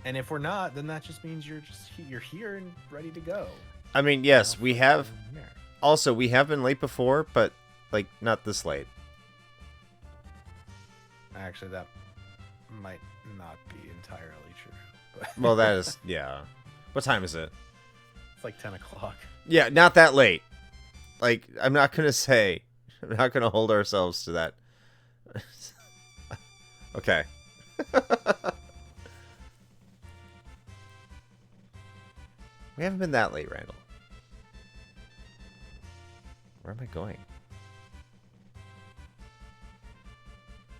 and if we're not, then that just means you're here and ready to go. I mean, yes, we have. Also, we have been late before, but like not this late. Actually, that might not be entirely true. But Well, that is, yeah. What time is it? it's like 10 o'clock. Yeah, not that late. Like, I'm not gonna say. I'm not gonna hold ourselves to that. Okay. We haven't been that late, Randall. Where am I going?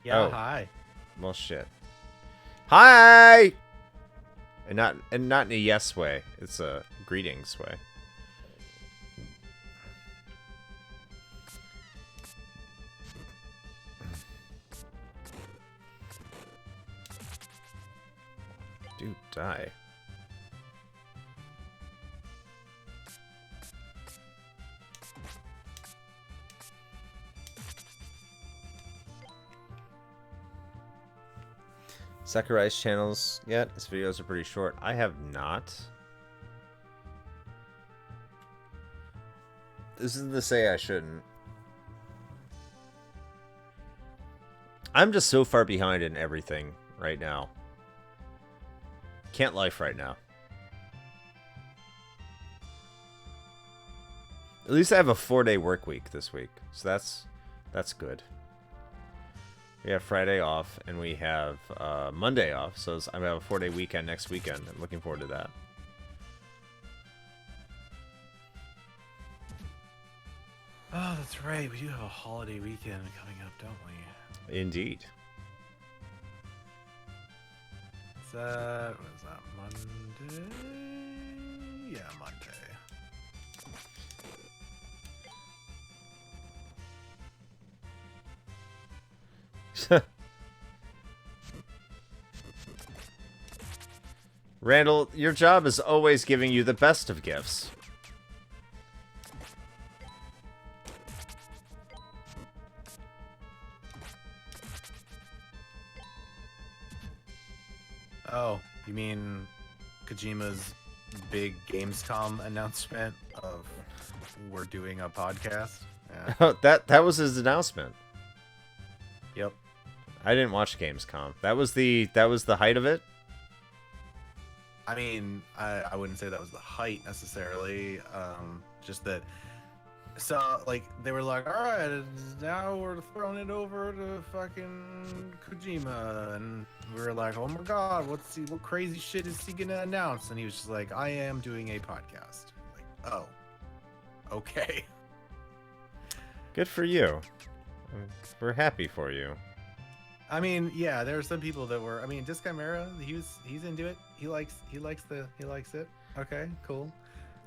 Yeah, Oh. hi. Well, shit. Hi! And not in a yes way. It's a greetings way. Dude, die. Sakurai's channels yet? His videos are pretty short. I have not. This isn't to say I shouldn't. I'm just so far behind in everything right now. Can't life right now. At least I have a 4-day work week this week, so that's good. We have Friday off, and we have Monday off, so I have a 4-day weekend next weekend. I'm looking forward to that. Oh, that's right. We do have a holiday weekend coming up, don't we? Indeed. What is that, Monday? Yeah, Monday. Randall, your job is always giving you the best of gifts. Oh, you mean Kojima's big Gamescom announcement of we're doing a podcast? Yeah. that was his announcement. Yep. I didn't watch Gamescom. That was the height of it. I mean, I wouldn't say that was the height necessarily. Just that So like they were like, all right, now we're throwing it over to fucking Kojima, and we were like, oh my god, what crazy shit is he gonna announce? And he was just like, I am doing a podcast. Like, oh, okay. Good for you. We're happy for you. I mean, yeah, there were some people that were. I mean, Discamera, he's into it. He likes it. Okay, cool.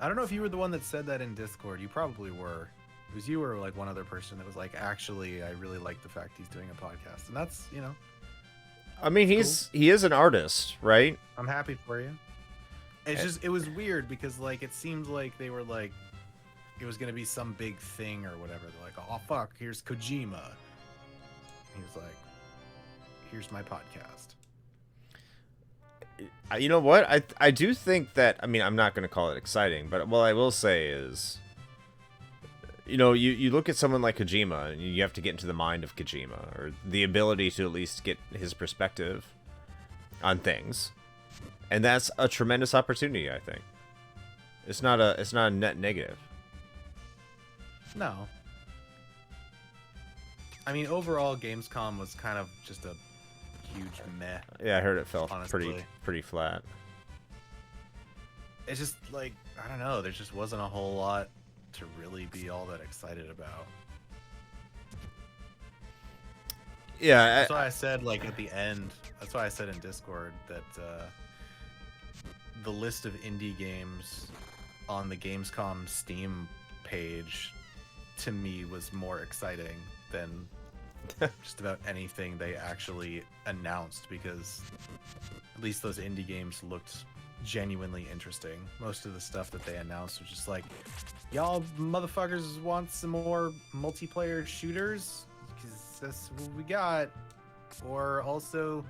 I don't know if you were the one that said that in Discord. You probably were. Because you were like one other person that was like, actually, I really like the fact he's doing a podcast, and that's I mean, he is an artist, right? I'm happy for you. It's just it was weird because like it seemed like they were like it was gonna be some big thing or whatever. They're like, oh fuck, here's Kojima. He was like, here's my podcast. You know what? I do think that, I mean, I'm not going to call it exciting, but what I will say is, you look at someone like Kojima, and you have to get into the mind of Kojima, or the ability to at least get his perspective on things. And that's a tremendous opportunity, I think. It's not a net negative. No. I mean, overall, Gamescom was kind of just a huge meh. Yeah, I heard it fell honestly. pretty flat. It's just like, I don't know, there just wasn't a whole lot to really be all that excited about. Yeah, that's why I said, like, at the end, that's why I said in Discord that the list of indie games on the Gamescom Steam page to me was more exciting than just about anything they actually announced, because at least those indie games looked genuinely interesting. Most of the stuff that they announced was just like, y'all motherfuckers want some more multiplayer shooters? Because that's what we got. Or also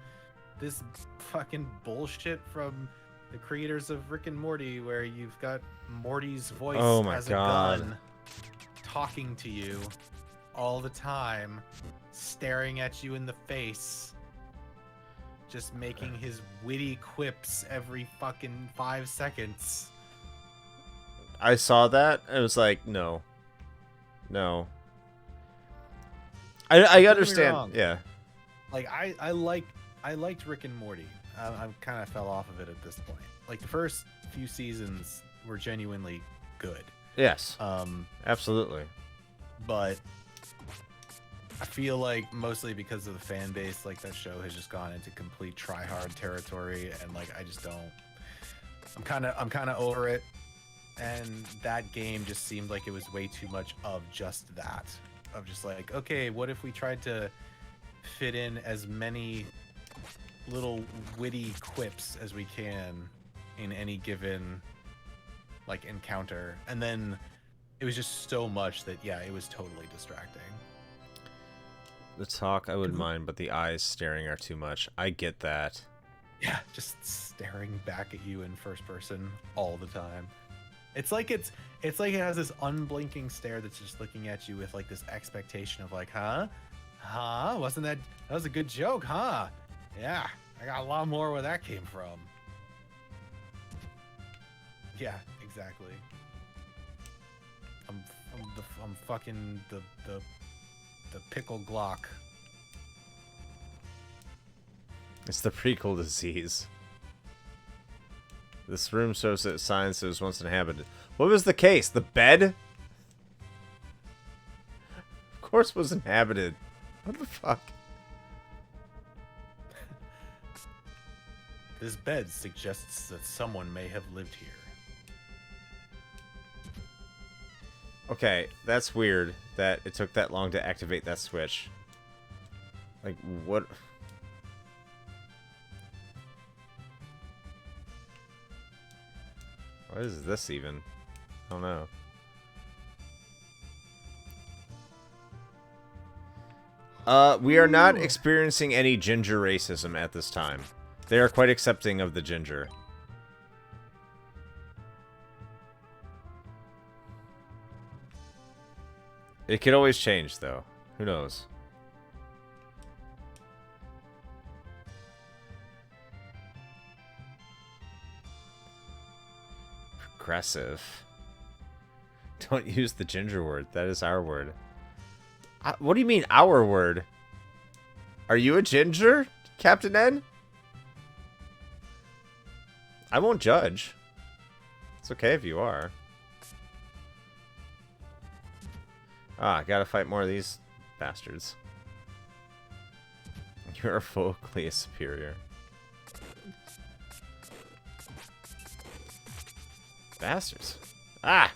this fucking bullshit from the creators of Rick and Morty where you've got Morty's voice as a gun talking to you all the time, staring at you in the face, just making his witty quips every fucking 5 seconds. I saw that. I was like, no. I understand. Yeah. Like I liked Rick and Morty. I kind of fell off of it at this point. Like the first few seasons were genuinely good. Yes. Absolutely. But I feel like mostly because of the fan base, like that show has just gone into complete try-hard territory, and like I just don't. I'm kind of over it, and that game just seemed like it was way too much of just that. Of just like, okay, what if we tried to fit in as many little witty quips as we can in any given like encounter, and then it was just so much that yeah, it was totally distracting. The talk I wouldn't mind, but the eyes staring are too much. I get that. Yeah, just staring back at you in first person all the time. It's like it has this unblinking stare that's just looking at you with like this expectation of like, huh? Wasn't that was a good joke, huh? Yeah, I got a lot more where that came from. Yeah, exactly. I'm fucking the pickle Glock. It's the prequel disease. This room shows that science was once inhabited. What was the case? The bed? Of course it was inhabited. What the fuck? This bed suggests that someone may have lived here. Okay, that's weird that it took that long to activate that switch. Like, what? What is this even? I don't know. We are not experiencing any ginger racism at this time. They are quite accepting of the ginger. It could always change, though. Who knows? Progressive. Don't use the ginger word. That is our word. What do you mean, our word? Are you a ginger, Captain N? I won't judge. It's okay if you are. I gotta fight more of these bastards. You're vocally superior. Bastards. Ah!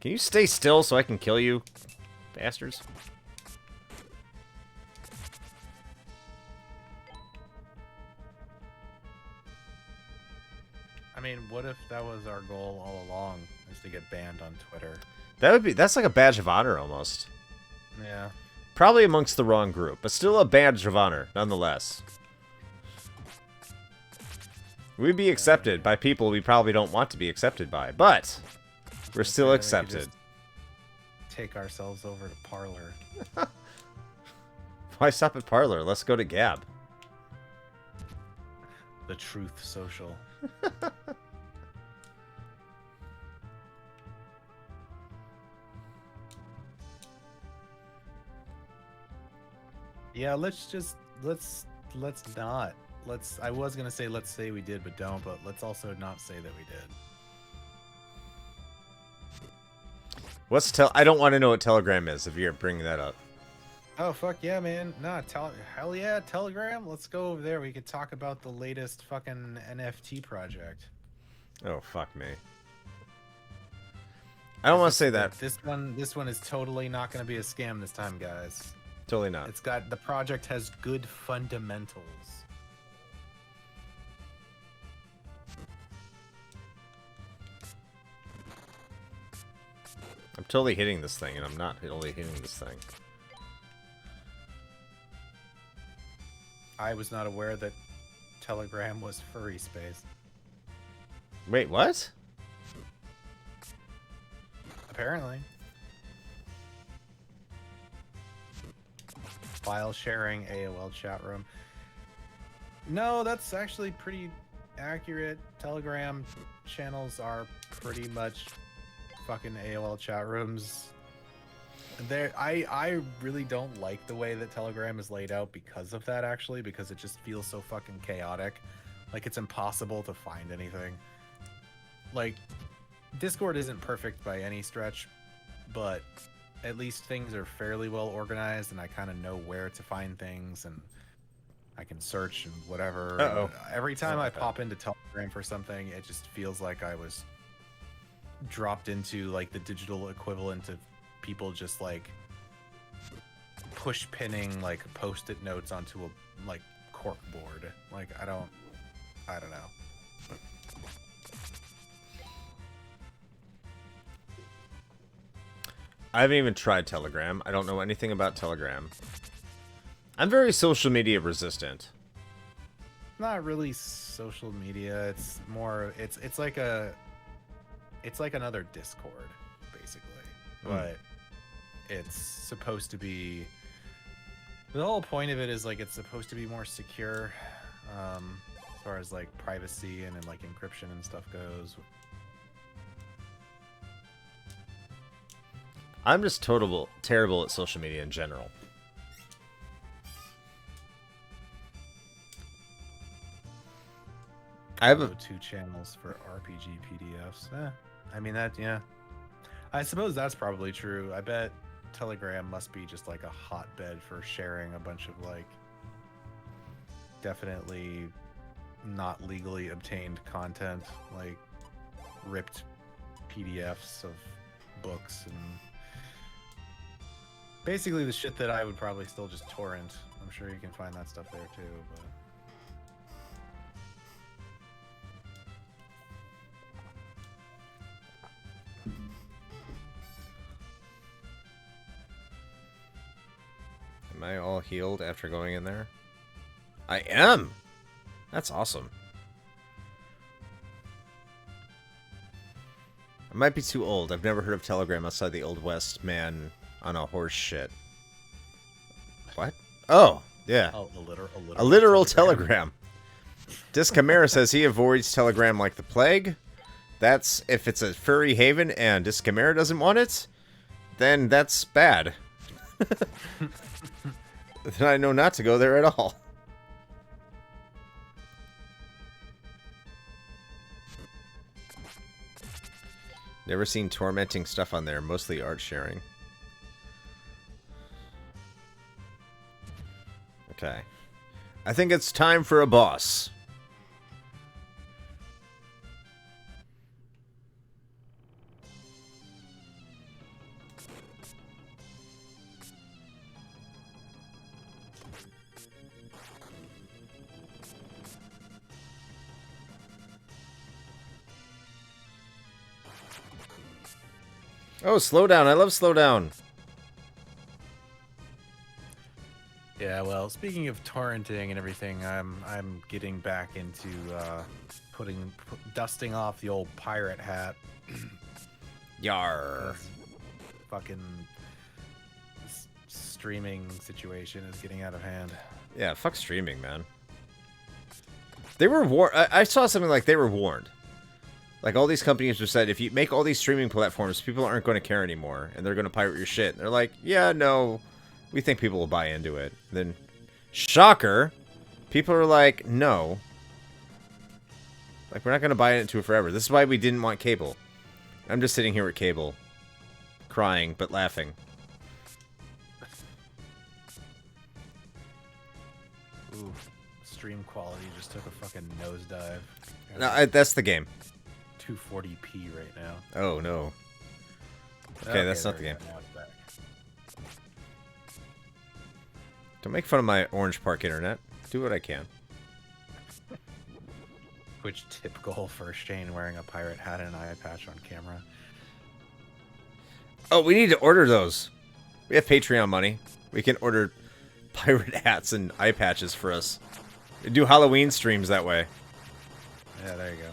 Can you stay still so I can kill you, bastards? I mean, what if that was our goal all along, is to get banned on Twitter? That's like a badge of honor almost. Yeah. Probably amongst the wrong group, but still a badge of honor nonetheless. We'd be accepted by people we probably don't want to be accepted by, but we're still accepted. Take ourselves over to Parlor. Why stop at Parlor? Let's go to Gab. The Truth Social. Yeah, let's not. I was gonna say let's say we did, but don't. But let's also not say that we did. I don't want to know what Telegram is if you're bringing that up. Oh fuck yeah, man! Nah, hell yeah, Telegram. Let's go over there. We could talk about the latest fucking NFT project. Oh fuck me. I don't want to say that. This one is totally not going to be a scam this time, guys. Totally not. The project has good fundamentals. I'm totally hitting this thing, and I'm not totally hitting this thing. I was not aware that Telegram was furry space. Wait, what? Apparently. File sharing, AOL chat room. No, that's actually pretty accurate. Telegram channels are pretty much fucking AOL chat rooms. I really don't like the way that Telegram is laid out because of that, actually, because it just feels so fucking chaotic. Like, it's impossible to find anything. Like, Discord isn't perfect by any stretch, but at least things are fairly well organized, and I kind of know where to find things, and I can search and whatever. Uh-oh. Every time I pop into Telegram for something, it just feels like I was dropped into, like, the digital equivalent of people just, like, push pinning, like, post-it notes onto a, like, cork board. Like, I don't know. I haven't even tried Telegram. I don't know anything about Telegram. I'm very social media resistant. Not really social media. It's more. It's like another Discord, basically. But it's supposed to be. The whole point of it is like it's supposed to be more secure, as far as like privacy and like encryption and stuff goes. I'm just terrible at social media in general. I have 2 channels for RPG PDFs. I mean that, yeah. I suppose that's probably true. I bet Telegram must be just like a hotbed for sharing a bunch of like definitely not legally obtained content, like ripped PDFs of books and basically the shit that I would probably still just torrent. I'm sure you can find that stuff there too, but Am I all healed after going in there? I am! That's awesome. I might be too old. I've never heard of Telegram outside the Old West man on a horse shit. What? Oh! Yeah. Oh, A literal telegram. Discamera says he avoids Telegram like the plague. That's if it's a furry haven and Discamera doesn't want it, then that's bad. Then I know not to go there at all. Never seen tormenting stuff on there, mostly art sharing. Okay. I think it's time for a boss. Oh, slow down. I love slow down. Yeah, well, speaking of torrenting and everything, I'm getting back into dusting off the old pirate hat. Yar. Fucking streaming situation is getting out of hand. Yeah, fuck streaming, man. They were warned. I saw something like they were warned. Like, all these companies have said, if you make all these streaming platforms, people aren't going to care anymore, and they're going to pirate your shit. And they're like, yeah, no, we think people will buy into it. Then, shocker, people are like, no. Like, we're not going to buy into it forever. This is why we didn't want cable. I'm just sitting here with cable, crying, but laughing. Ooh, stream quality just took a fucking nosedive. No, that's the game. 240p right now. Oh, no. Okay, that's not the game. Now it's back. Don't make fun of my Orange Park internet. Do what I can. Which typical for Shane wearing a pirate hat and an eye patch on camera. Oh, we need to order those. We have Patreon money. We can order pirate hats and eye patches for us. We do Halloween streams that way. Yeah, there you go.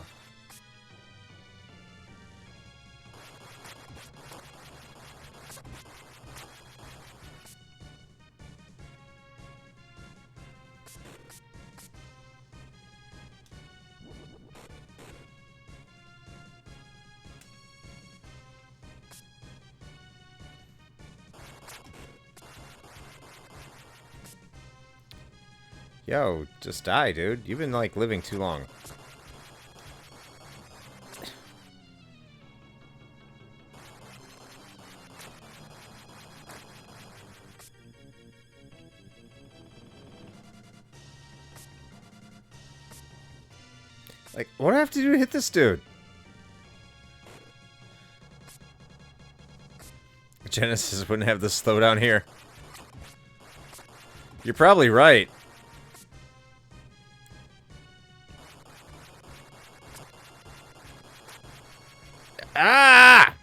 Yo, just die, dude. You've been, like, living too long. Like, what do I have to do to hit this dude? Genesis wouldn't have the slowdown here. You're probably right. Ah!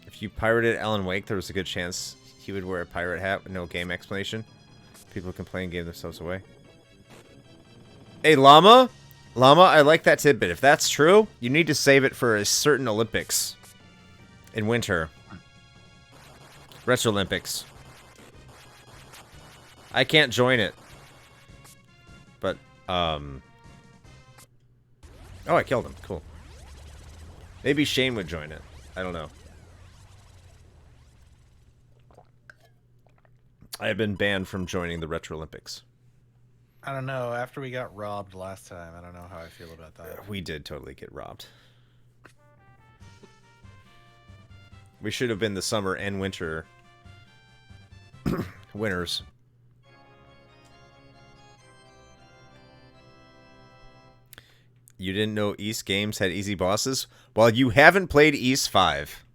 If you pirated Alan Wake, there was a good chance he would wear a pirate hat with no game explanation. People complain, gave themselves away. Hey, Llama? Llama, I like that tidbit. If that's true, you need to save it for a certain Olympics in winter. Retro Olympics. I can't join it. But, oh, I killed him. Cool. Maybe Shane would join it. I don't know. I have been banned from joining the Retro Olympics. I don't know. After we got robbed last time, I don't know how I feel about that. We did totally get robbed. We should have been the summer and winter winners. You didn't know East games had easy bosses? Well, you haven't played East 5.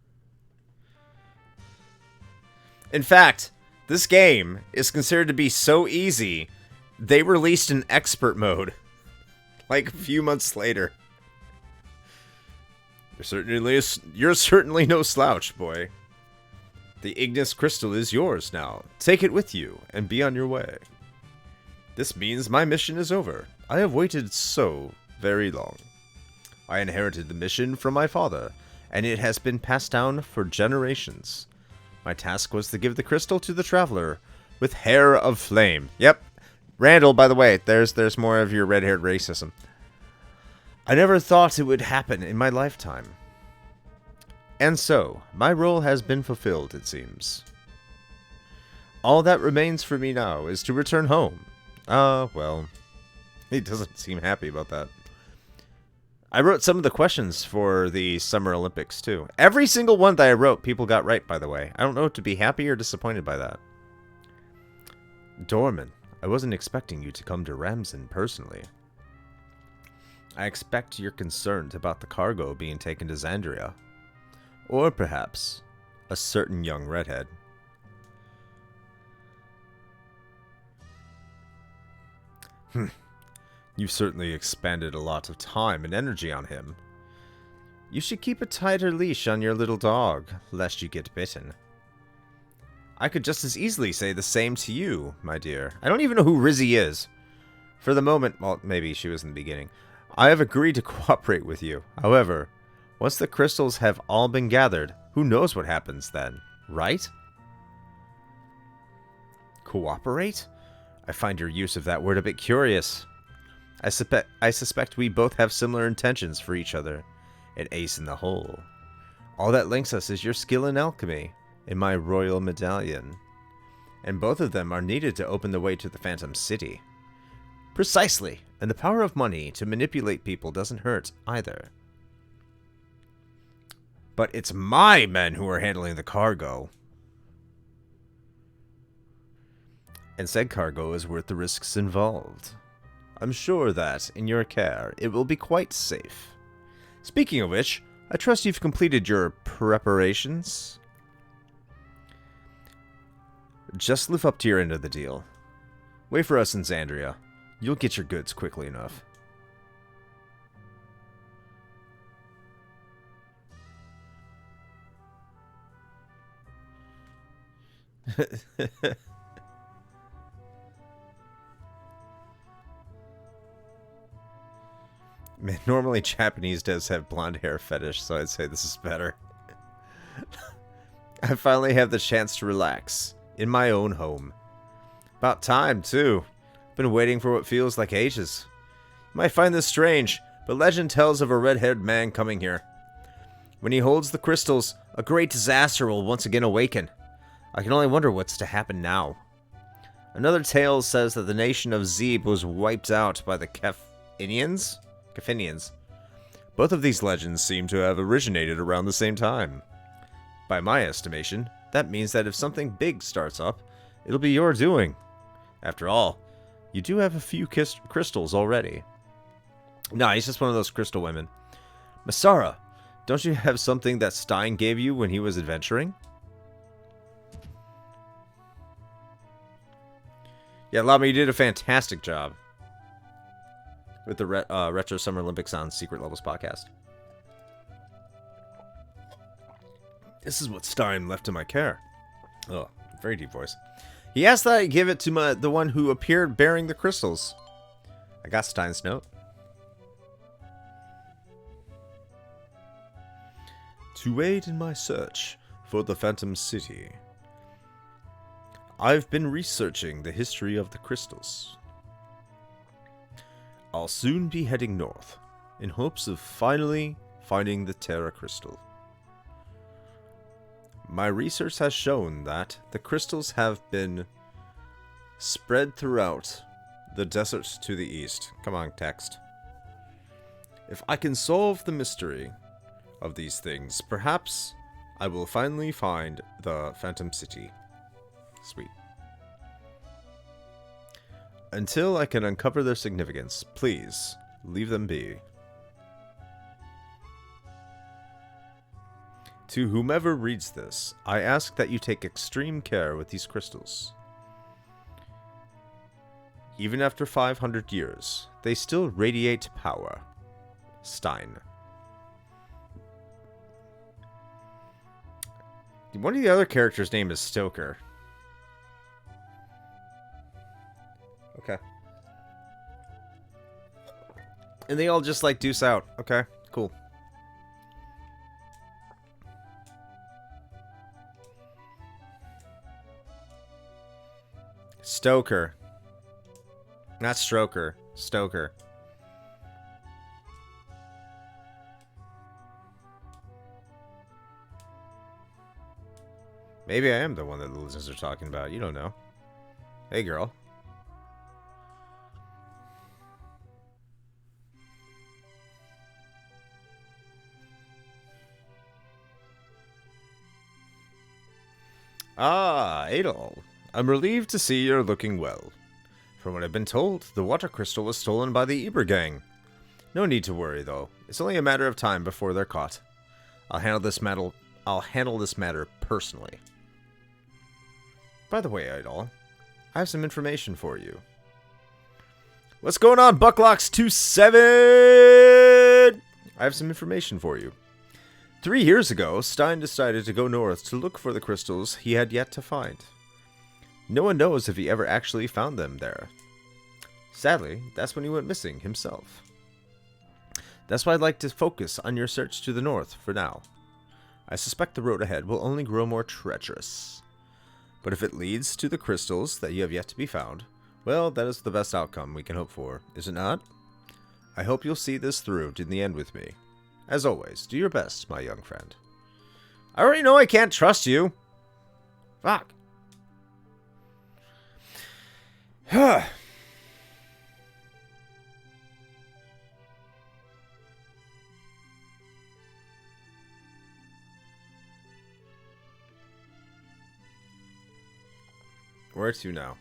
In fact, this game is considered to be so easy, they released an expert mode. Like a few months later. You're certainly no slouch, boy. The Ignis crystal is yours now. Take it with you and be on your way. This means my mission is over. I have waited so very long. I inherited the mission from my father, and it has been passed down for generations. My task was to give the crystal to the traveler with hair of flame. Yep. Randall, by the way, there's more of your red-haired racism. I never thought it would happen in my lifetime. And so, my role has been fulfilled, it seems. All that remains for me now is to return home. Well, he doesn't seem happy about that. I wrote some of the questions for the Summer Olympics, too. Every single one that I wrote, people got right, by the way. I don't know if to be happy or disappointed by that. Dorman, I wasn't expecting you to come to Ramsen personally. I expect you're concerned about the cargo being taken to Xandria. Or perhaps a certain young redhead. You've certainly expended a lot of time and energy on him. You should keep a tighter leash on your little dog, lest you get bitten. I could just as easily say the same to you, my dear. I don't even know who Rizzy is. For the moment, well, maybe she was in the beginning. I have agreed to cooperate with you. However, once the crystals have all been gathered, who knows what happens then, right? Cooperate? I find your use of that word a bit curious. I suspect we both have similar intentions for each other. An ace in the hole. All that links us is your skill in alchemy, and my royal medallion. And both of them are needed to open the way to the Phantom City. Precisely, and the power of money to manipulate people doesn't hurt either. But it's my men who are handling the cargo. And said cargo is worth the risks involved. I'm sure that, in your care, it will be quite safe. Speaking of which, I trust you've completed your preparations. Just live up to your end of the deal. Wait for us in Xandria. You'll get your goods quickly enough. Man, normally Japanese does have blonde hair fetish, so I'd say this is better. I finally have the chance to relax in my own home. About time, too. Been waiting for what feels like ages. You might find this strange, but legend tells of a red-haired man coming here. When he holds the crystals, a great disaster will once again awaken. I can only wonder what's to happen now. Another tale says that the nation of Zeb was wiped out by the Kefinians? Both of these legends seem to have originated around the same time. By my estimation, that means that if something big starts up, it'll be your doing. After all, you do have a few crystals already. Nah, he's just one of those crystal women. Masara, don't you have something that Stein gave you when he was adventuring? Yeah, Lama, you did a fantastic job with the Retro Summer Olympics on Secret Levels podcast. This is what Stein left in my care. Oh, very deep voice. He asked that I give it to the one who appeared bearing the crystals. I got Stein's note. To aid in my search for the Phantom City, I've been researching the history of the crystals. I'll soon be heading north, in hopes of finally finding the Terra Crystal. My research has shown that the crystals have been spread throughout the deserts to the east. Come on, text. If I can solve the mystery of these things, perhaps I will finally find the Phantom City. Sweet. Until I can uncover their significance, please leave them be. To whomever reads this, I ask that you take extreme care with these crystals. Even after 500 years, they still radiate power. Stein. One of the other characters' name is Stoker. Okay. And they all just like deuce out. Okay, cool. Stoker. Not Stroker. Stoker. Maybe I am the one that the listeners are talking about. You don't know. Hey, girl. Ah, Adol. I'm relieved to see you're looking well. From what I've been told, the water crystal was stolen by the Eber gang. No need to worry, though. It's only a matter of time before they're caught. I'll handle this matter personally. By the way, Idol, I have some information for you. What's going on, Bucklocks27? I have some information for you. 3 years ago, Stein decided to go north to look for the crystals he had yet to find. No one knows if he ever actually found them there. Sadly, that's when he went missing himself. That's why I'd like to focus on your search to the north for now. I suspect the road ahead will only grow more treacherous. But if it leads to the crystals that you have yet to be found, well, that is the best outcome we can hope for, is it not? I hope you'll see this through to the end with me. As always, do your best, my young friend. I already know I can't trust you. Fuck. Where to now?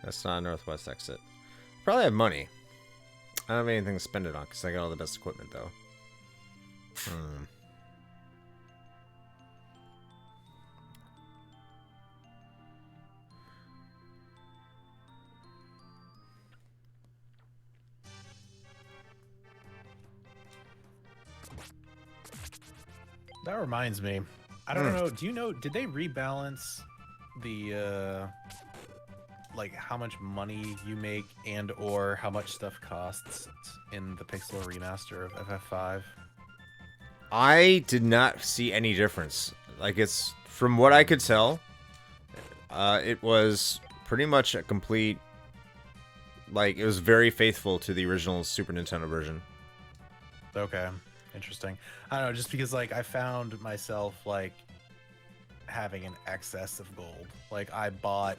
That's not a northwest exit. Probably have money. I don't have anything to spend it on because I got all the best equipment, though. That reminds me. I don't know. Do you know? Did they rebalance the like how much money you make and or how much stuff costs in the Pixel remaster of FF5? I did not see any difference. Like, it's from what I could tell, it was pretty much a complete. Like, it was very faithful to the original Super Nintendo version. Okay, interesting. I don't know, just because like I found myself like having an excess of gold. Like I bought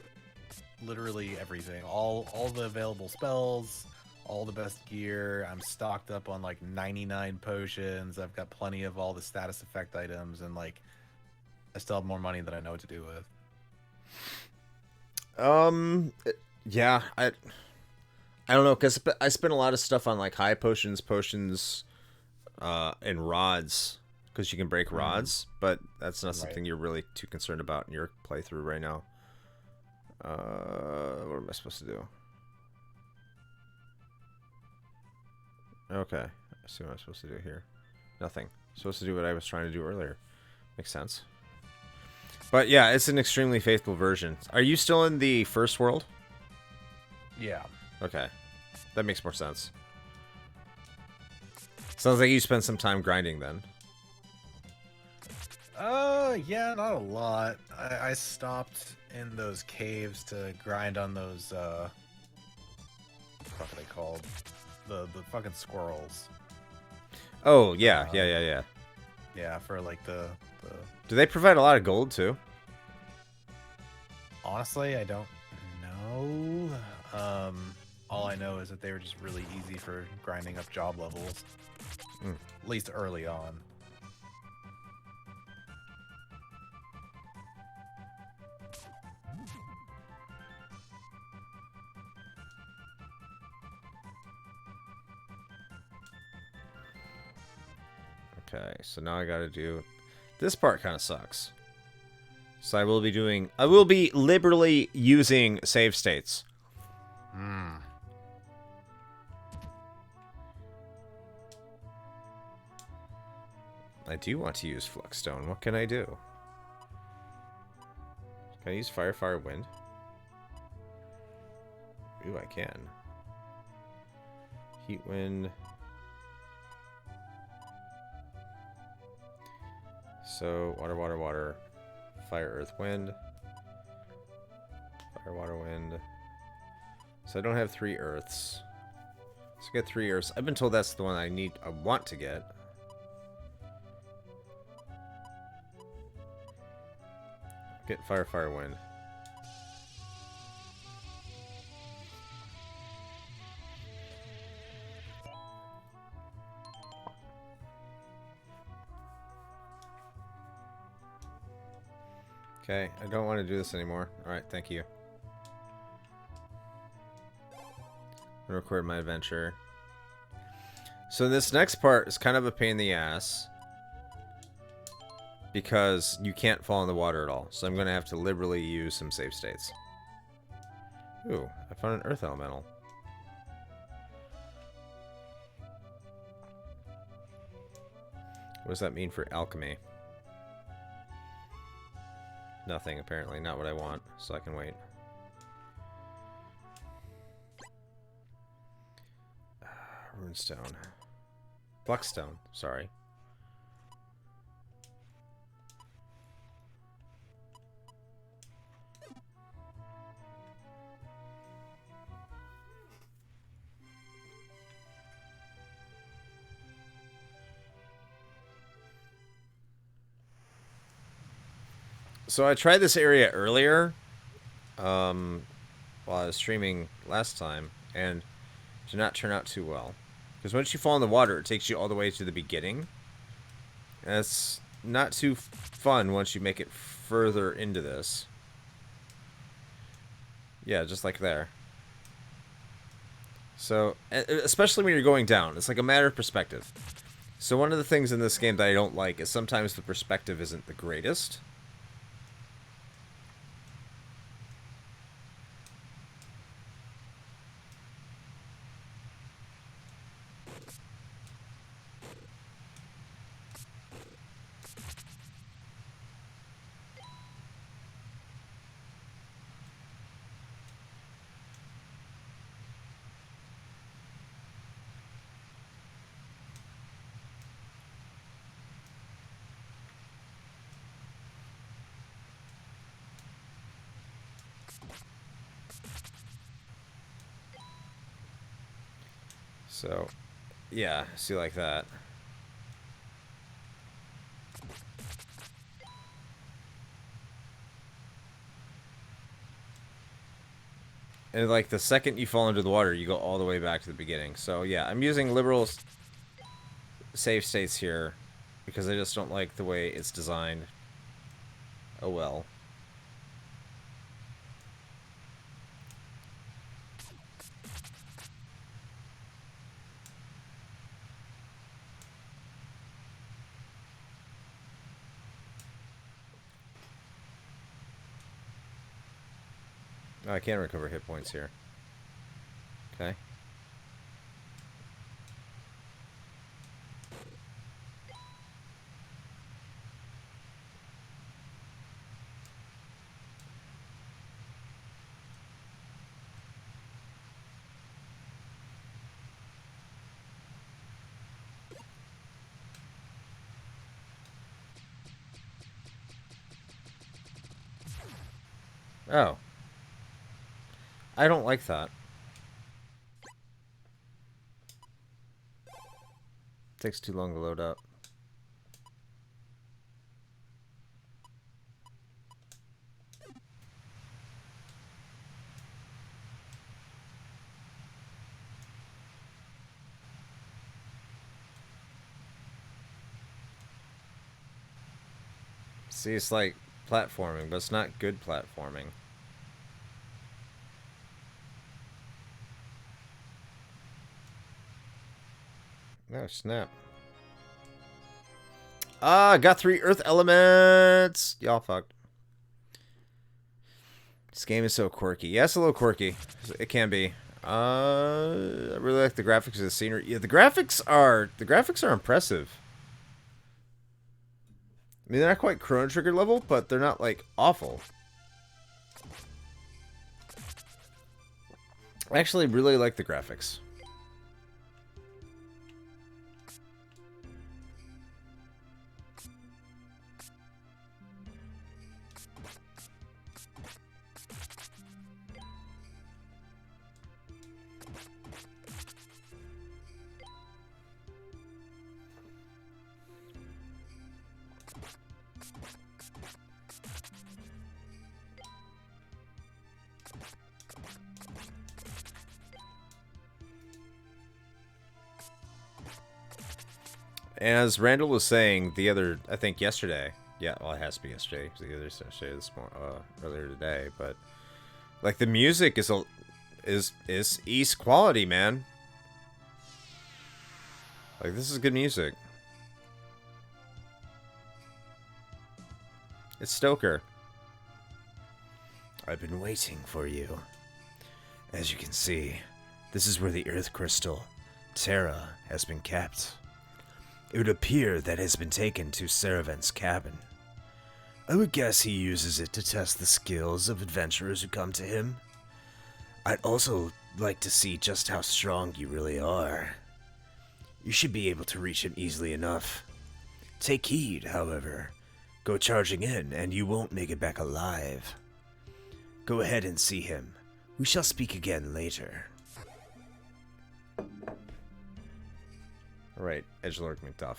literally everything, all the available spells, all the best gear. I'm stocked up on like 99 potions. I've got plenty of all the status effect items, and like I still have more money than I know what to do with. Yeah, I don't know, because I spent a lot of stuff on like high potions, and rods, because you can break rods, but that's not something you're really too concerned about in your playthrough right now. What am I supposed to do? Okay, I see what I'm supposed to do here. Nothing. I'm supposed to do what I was trying to do earlier. Makes sense. But yeah, it's an extremely faithful version. Are you still in the first world? Yeah. Okay. That makes more sense. Sounds like you spent some time grinding then. Yeah, not a lot. I stopped in those caves to grind on those, what are they called? The fucking squirrels. Oh, yeah. Yeah, for like the... Do they provide a lot of gold too? Honestly, I don't know. All I know is that they were just really easy for grinding up job levels. At least early on. Okay, so now I gotta do... This part kind of sucks. So I will be liberally using save states. Hmm. I do want to use Fluxstone. What can I do? Can I use Fire, Fire, Wind? Ooh, I can. Heat, Wind. So, Water, Water, Water. Fire, Earth, Wind. Fire, Water, Wind. So I don't have 3 Earths. So get 3 Earths. I've been told that's the one I want to get. Get Fire, Fire, Wind. Okay, I don't want to do this anymore. Alright, thank you. I'm gonna record my adventure. So this next part is kind of a pain in the ass. Because you can't fall in the water at all. So I'm gonna have to liberally use some save states. Ooh, I found an Earth Elemental. What does that mean for alchemy? Nothing, apparently. Not what I want, so I can wait. Runestone. Fluxstone, sorry. So I tried this area earlier, while I was streaming last time, and did not turn out too well. Because once you fall in the water, it takes you all the way to the beginning. And it's not too fun once you make it further into this. Yeah, just like there. So, especially when you're going down, it's like a matter of perspective. So one of the things in this game that I don't like is sometimes the perspective isn't the greatest. So, yeah, see like that. And like the second you fall into the water, you go all the way back to the beginning. So yeah, I'm using liberal save states here because I just don't like the way it's designed. Oh well. Oh, I can't recover hit points here. Okay. Oh. I don't like that. Takes too long to load up. See, it's like platforming, but it's not good platforming. Oh, snap. Ah, got 3 earth elements! Y'all fucked. This game is so quirky. Yeah, it's a little quirky. It can be. I really like the graphics of the scenery. Yeah, the graphics are impressive. I mean, they're not quite Chrono Trigger level, but they're not like awful. I actually really like the graphics. As Randall was saying I think yesterday. Yeah, well, it has to be yesterday. The other yesterday, earlier today. But like the music is East quality, man. Like this is good music. It's Stoker. I've been waiting for you. As you can see, this is where the Earth Crystal, Terra, has been kept. It would appear that it has been taken to Saravent's cabin. I would guess he uses it to test the skills of adventurers who come to him. I'd also like to see just how strong you really are. You should be able to reach him easily enough. Take heed, however. Go charging in, and you won't make it back alive. Go ahead and see him. We shall speak again later. Alright, Edgelord McDuff.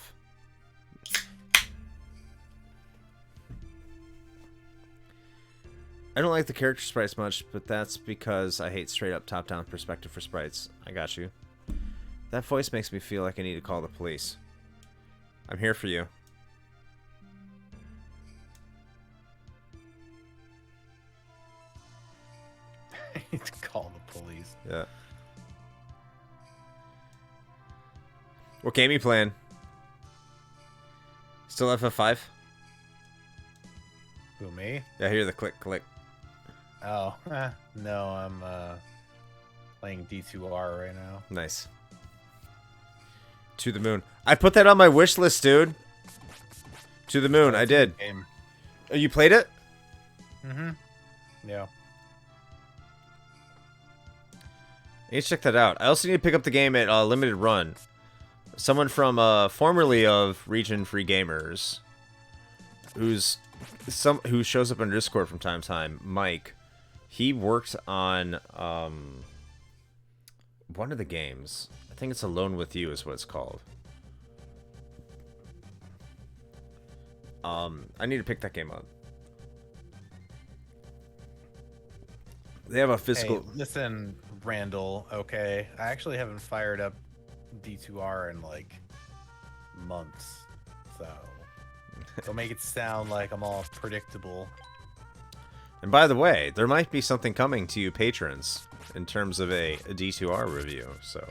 I don't like the character sprites much, but that's because I hate straight-up top-down perspective for sprites. I got you. That voice makes me feel like I need to call the police. I'm here for you. I need to call the police. Yeah. What game you playing? Still FF5? Who, me? Yeah, I hear the click. Oh, no, I'm playing D2R right now. Nice. To the Moon. I put that on my wish list, dude. To the Moon, I did. Game. Oh, you played it? Mm-hmm. Yeah. I need to check that out. I also need to pick up the game at Limited Run. Someone from formerly of Region Free Gamers, who shows up on Discord from time to time, Mike. He worked on one of the games. I think it's Alone with You is what it's called. I need to pick that game up. They have a physical. Hey, listen, Randall. Okay, I actually haven't fired up D2R in like months, so don't make it sound like I'm all predictable. And by the way, there might be something coming to you patrons in terms of a D2R review, so.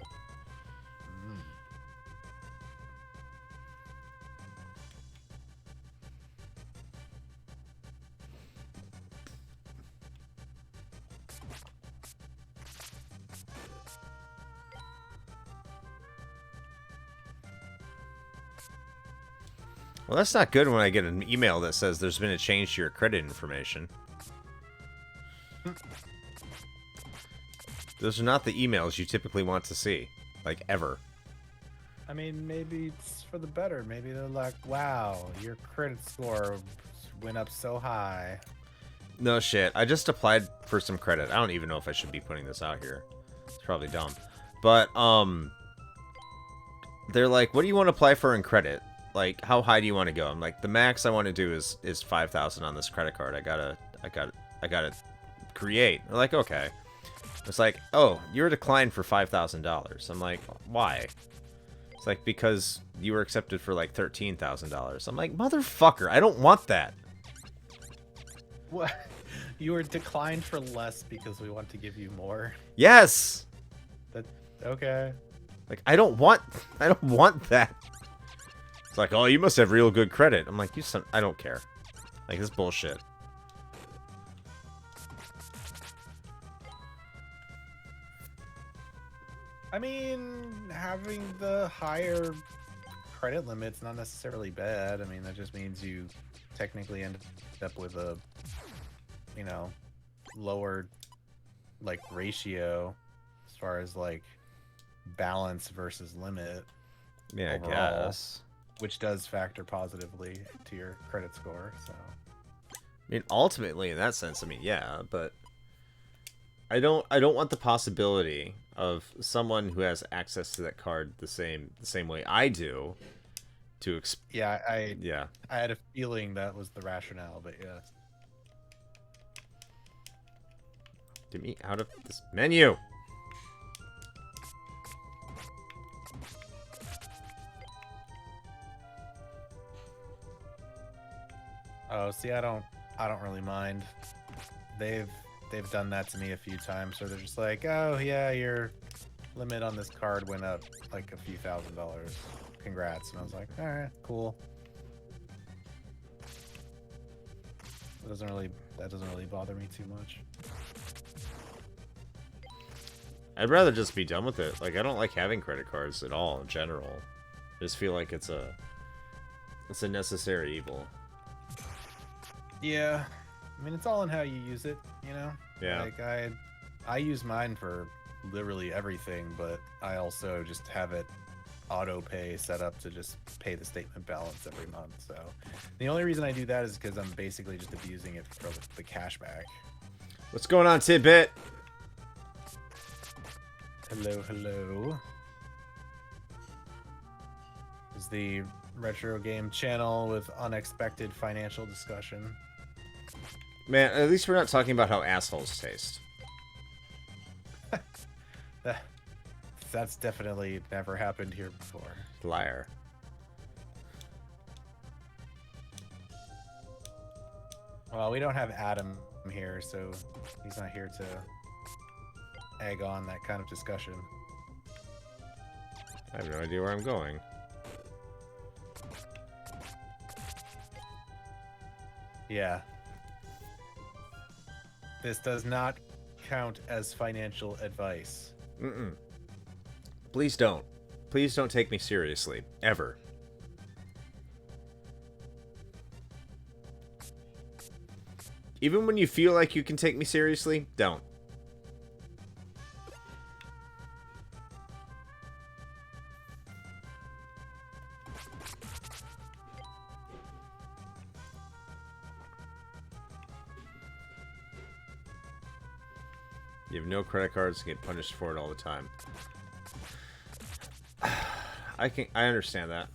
Well, that's not good when I get an email that says there's been a change to your credit information. Those are not the emails you typically want to see. Like, ever. I mean, maybe it's for the better. Maybe they're like, wow, your credit score went up so high. No shit. I just applied for some credit. I don't even know if I should be putting this out here. It's probably dumb. But, they're like, what do you want to apply for in credit? Like, how high do you want to go? I'm like, the max I want to do is 5,000 on this credit card. I gotta create. They're like, okay. It's like, oh, you're declined for $5,000. I'm like, why? It's like, because you were accepted for like $13,000. I'm like, motherfucker, I don't want that. What? You were declined for less because we want to give you more. Yes. That okay. Like, I don't want that. It's like, oh, you must have real good credit. I'm like, I don't care. Like, this bullshit. I mean, having the higher credit limit's not necessarily bad. I mean, that just means you technically end up with a, you know, lower like ratio as far as like balance versus limit. Yeah, overall, I guess. which does factor positively to your credit score. So, I mean, ultimately, in that sense, I mean, yeah, but I don't want the possibility of someone who has access to that card the same way I do to yeah, yeah. I had a feeling that was the rationale, but yes. Get me out of this menu. Oh, see, I don't really mind. They've done that to me a few times, so they're just like, oh yeah, your limit on this card went up like a few $1,000s. Congrats. And I was like, all right, cool. That doesn't really bother me too much. I'd rather just be done with it. Like, I don't like having credit cards at all in general. I just feel like it's a necessary evil. Yeah. I mean, it's all in how you use it, you know? Yeah. Like, I use mine for literally everything, but I also just have it auto pay set up to just pay the statement balance every month. So the only reason I do that is because I'm basically just abusing it for the cash back. What's going on, Tidbit? Hello, hello. This is the retro game channel with unexpected financial discussion. Man, at least we're not talking about how assholes taste. That's definitely never happened here before. Liar. Well, we don't have Adam here, so he's not here to egg on that kind of discussion. I have no idea where I'm going. Yeah. This does not count as financial advice. Mm-mm. Please don't. Please don't take me seriously. Ever. Even when you feel like you can take me seriously, don't. You have no credit cards and get punished for it all the time. I understand that.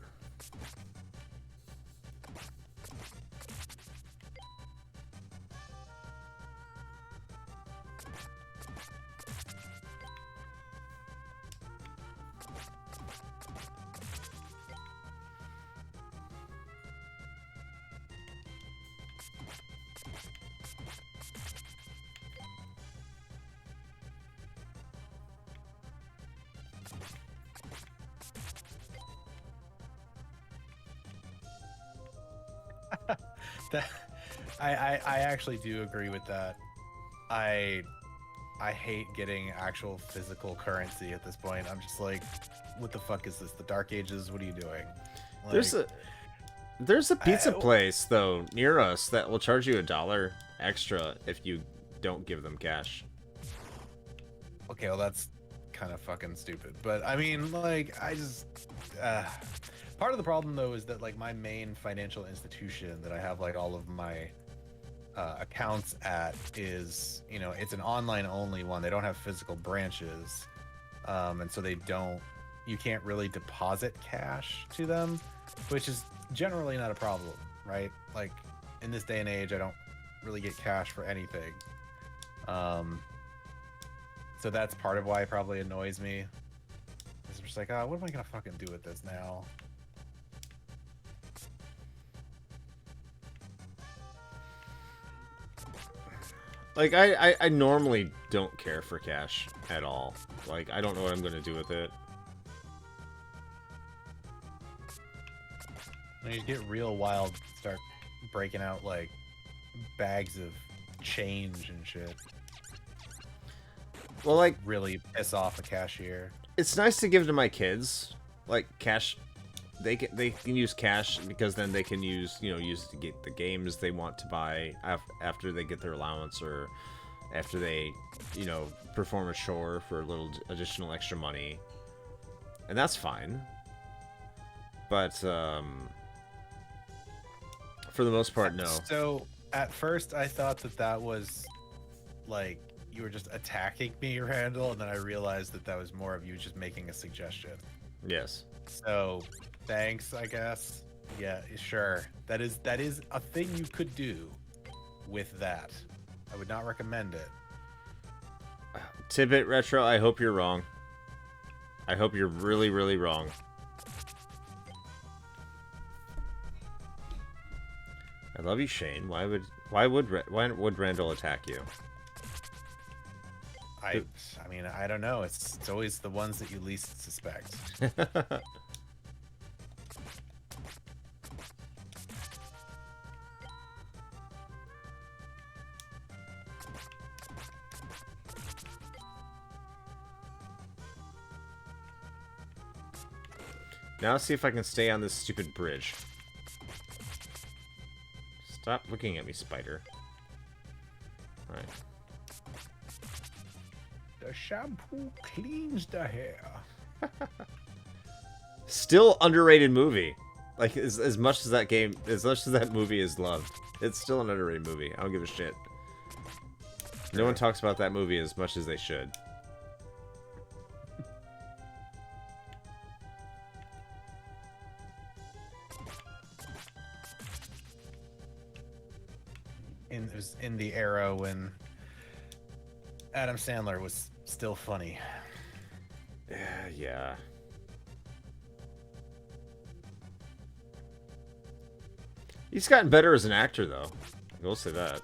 I actually do agree with that. I hate getting actual physical currency at this point. I'm just like, what the fuck is this? The Dark Ages? What are you doing? Like, there's a pizza place though near us that will charge you $1 extra if you don't give them cash. Okay, well that's kind of fucking stupid. But I mean, like, I just part of the problem though is that like my main financial institution that I have like all of my accounts at is, you know, it's an online only one. They don't have physical branches, and so you can't really deposit cash to them, which is generally not a problem, right? Like in this day and age, I don't really get cash for anything. So that's part of why it probably annoys me. It's just like, oh, what am I gonna fucking do with this now? Like, I normally don't care for cash at all. Like, I don't know what I'm going to do with it. When you get real wild, start breaking out, like, bags of change and shit. Well, like, really piss off a cashier. it's nice to give to my kids, like cash. They can use cash because then they can use use it to get the games they want to buy after they get their allowance or after they perform a chore for a little additional extra money, and that's fine. But for the most part, no. So at first I thought that was like you were just attacking me, Randall, and then I realized that was more of you just making a suggestion. Yes. So thanks, I guess. Yeah, sure. That is a thing you could do with that. I would not recommend it. Tidbit Retro, I hope you're wrong. I hope you're really, really wrong. I love you, Shane. Why would Randall attack you? I mean, I don't know. It's always the ones that you least suspect. Now let's see if I can stay on this stupid bridge. Stop looking at me, spider. Alright. The shampoo cleans the hair. Still underrated movie. Like, as much as that movie is loved, it's still an underrated movie. I don't give a shit. No one talks about that movie as much as they should. It was in the era when Adam Sandler was still funny. Yeah. He's gotten better as an actor, though. I will say that.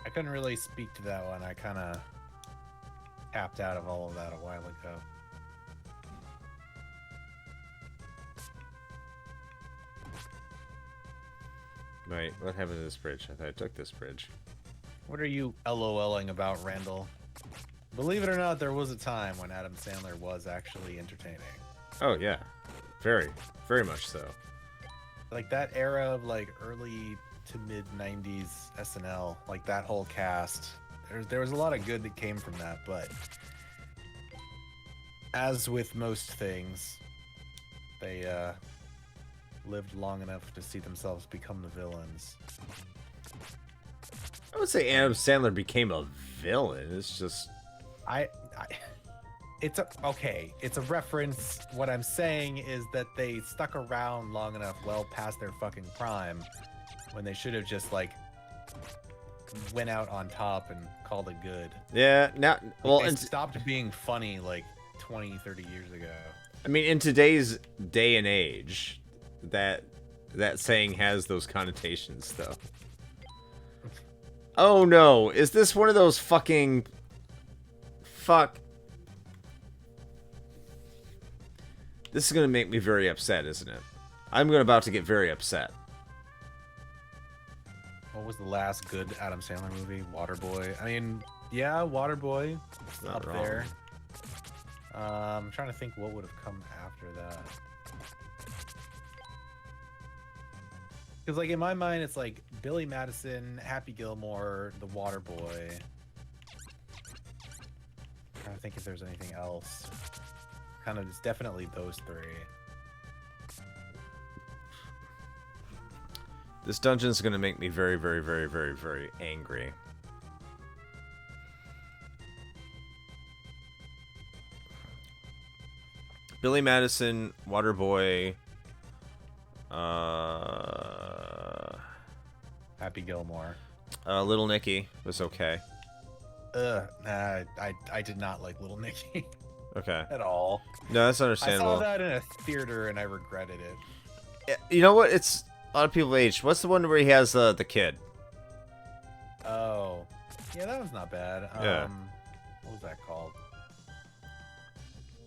I couldn't really speak to that one. I kind of tapped out of all of that a while ago. Right, what happened to this bridge? I thought I took this bridge. What are you LOLing about, Randall? Believe it or not, there was a time when Adam Sandler was actually entertaining. Oh, yeah. Very, very much so. Like that era of like early to mid 90s SNL, like that whole cast, there was a lot of good that came from that, but as with most things, they lived long enough to see themselves become the villains. I would say Adam Sandler became a villain. It's just... It's a reference. What I'm saying is that they stuck around long enough, well past their fucking prime, when they should have just like went out on top and called it good. Yeah, now well, they stopped being funny like 20, 30 years ago. I mean, in today's day and age, that saying has those connotations, though. Oh no, is this one of those fucking... Fuck. This is gonna make me very upset, isn't it? I'm about to get very upset. What was the last good Adam Sandler movie? Waterboy. I mean, yeah, Waterboy. Not up wrong. there. I'm trying to think what would have come after that. Because, like, in my mind, it's like Billy Madison, Happy Gilmore, The Waterboy. I'm trying to think if there's anything else. Kind of, it's definitely those three. This dungeon is going to make me very, very, very, very, very angry. Billy Madison, Waterboy, Happy Gilmore. Little Nicky was okay. Nah, I did not like Little Nicky Okay. at all. No, that's I understandable. saw that in a theater and I regretted it. You know what? It's a lot of people age. What's the one where he has the kid? Oh, yeah, that was not bad. Yeah. What was that called?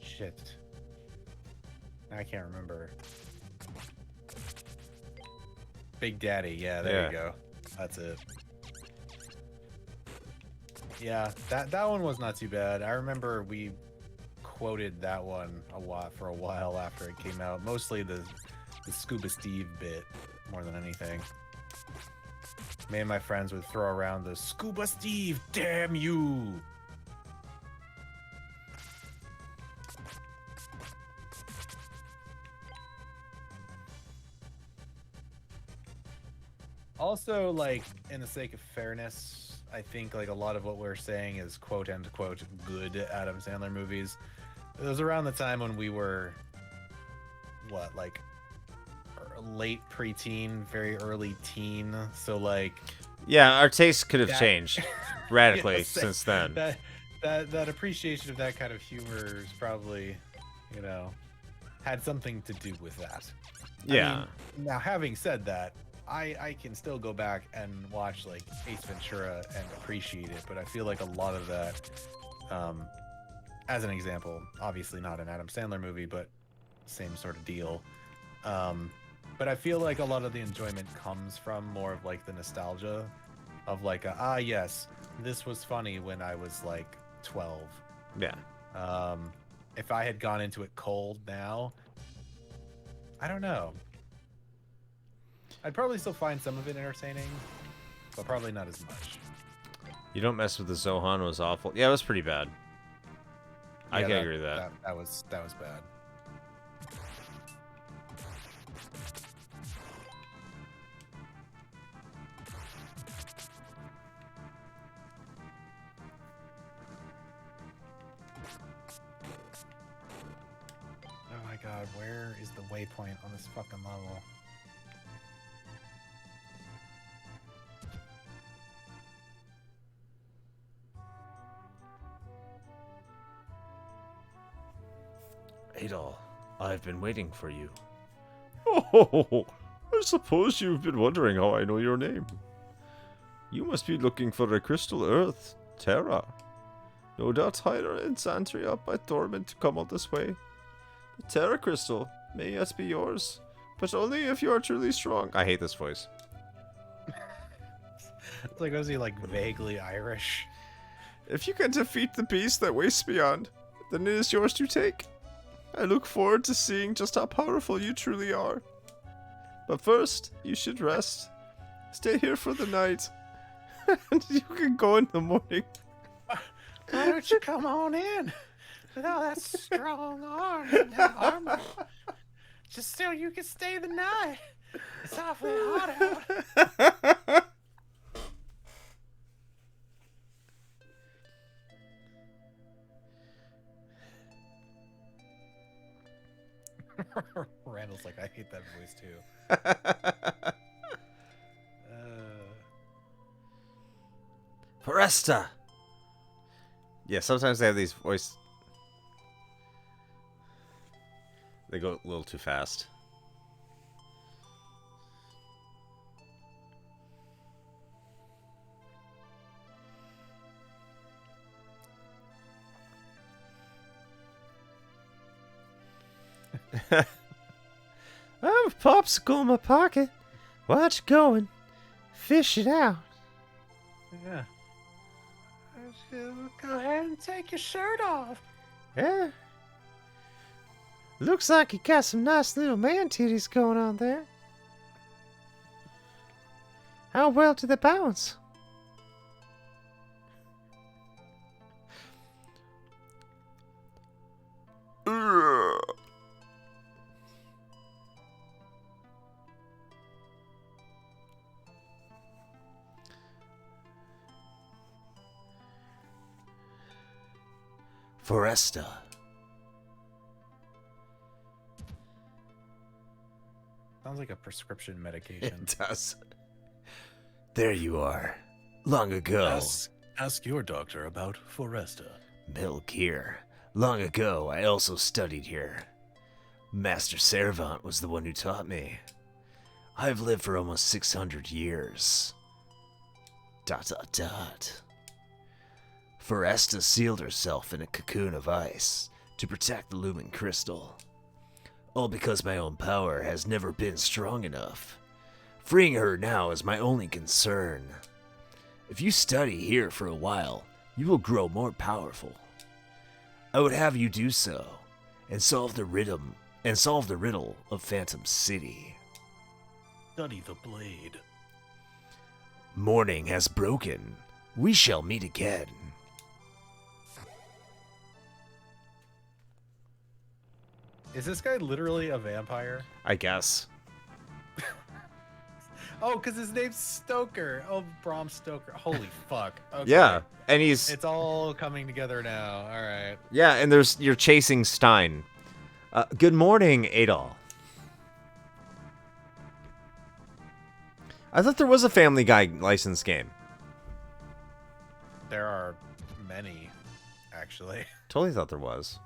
Shit. I can't remember. Big Daddy. Yeah, there you go. That's it. Yeah, that one was not too bad. I remember we quoted that one for a while after it came out. Mostly the Scuba Steve bit more than anything. Me and my friends would throw around the Scuba Steve, damn you! Also, like, in the sake of fairness, I think like a lot of what we're saying is quote unquote good Adam Sandler movies. It was around the time when we were what, like late preteen, very early teen. So like, yeah, our taste could have that- changed radically Yeah, since then. That appreciation of that kind of humor is probably, you know, had something to do with that. Yeah. I mean, now, having said that, I can still go back and watch like Ace Ventura and appreciate it, but I feel like a lot of that, as an example, obviously not an Adam Sandler movie, but same sort of deal. But I feel like a lot of the enjoyment comes from more of like the nostalgia of like, yes, this was funny when I was like 12. Yeah. If I had gone into it cold now, I don't know. I'd probably still find some of it entertaining, but probably not as much. You don't mess with the Zohan was awful. Yeah, it was pretty bad. I can agree with that. That was bad. Oh my god, where is the waypoint on this fucking level? Adol, I've been waiting for you. Oh, I suppose you've been wondering how I know your name. You must be looking for a crystal earth, Terra. No doubt hire Insantria by Torment to come all this way. The Terra crystal may yet be yours, but only if you are truly strong. I hate this voice. It's like, was he like vaguely Irish? If you can defeat the beast that wastes beyond, then it is yours to take. I look forward to seeing just how powerful you truly are. But first, you should rest. Stay here for the night. And you can go in the morning. Why don't you come on in? With all that strong arm and that armor. Just so you can stay the night. It's awfully hot out. Randall's like, I hate that voice too. Foresta! Yeah, sometimes they have these voice... They go a little too fast. I have a popsicle in my pocket. Watch going. Fish it out. Yeah. Go ahead and take your shirt off. Yeah. Looks like you got some nice little man titties going on there. How well do they bounce? Foresta. Sounds like a prescription medication. It does. There you are. Long ago. Ask your doctor about Foresta. Milk here. Long ago, I also studied here. Master Servant was the one who taught me. I've lived for almost 600 years. ... Foresta sealed herself in a cocoon of ice to protect the Lumen Crystal. All because my own power has never been strong enough. Freeing her now is my only concern. If you study here for a while, you will grow more powerful. I would have you do so and solve the riddle of Phantom City. Study the blade. Morning has broken. We shall meet again. Is this guy literally a vampire? I guess. Oh, because his name's Stoker. Oh, Bram Stoker. Holy fuck. Okay. Yeah, and he's It's all coming together now. All right. yeah, and you're chasing Stein. Good morning, Adol. I thought there was a Family Guy license game. There are many, actually. Totally thought there was.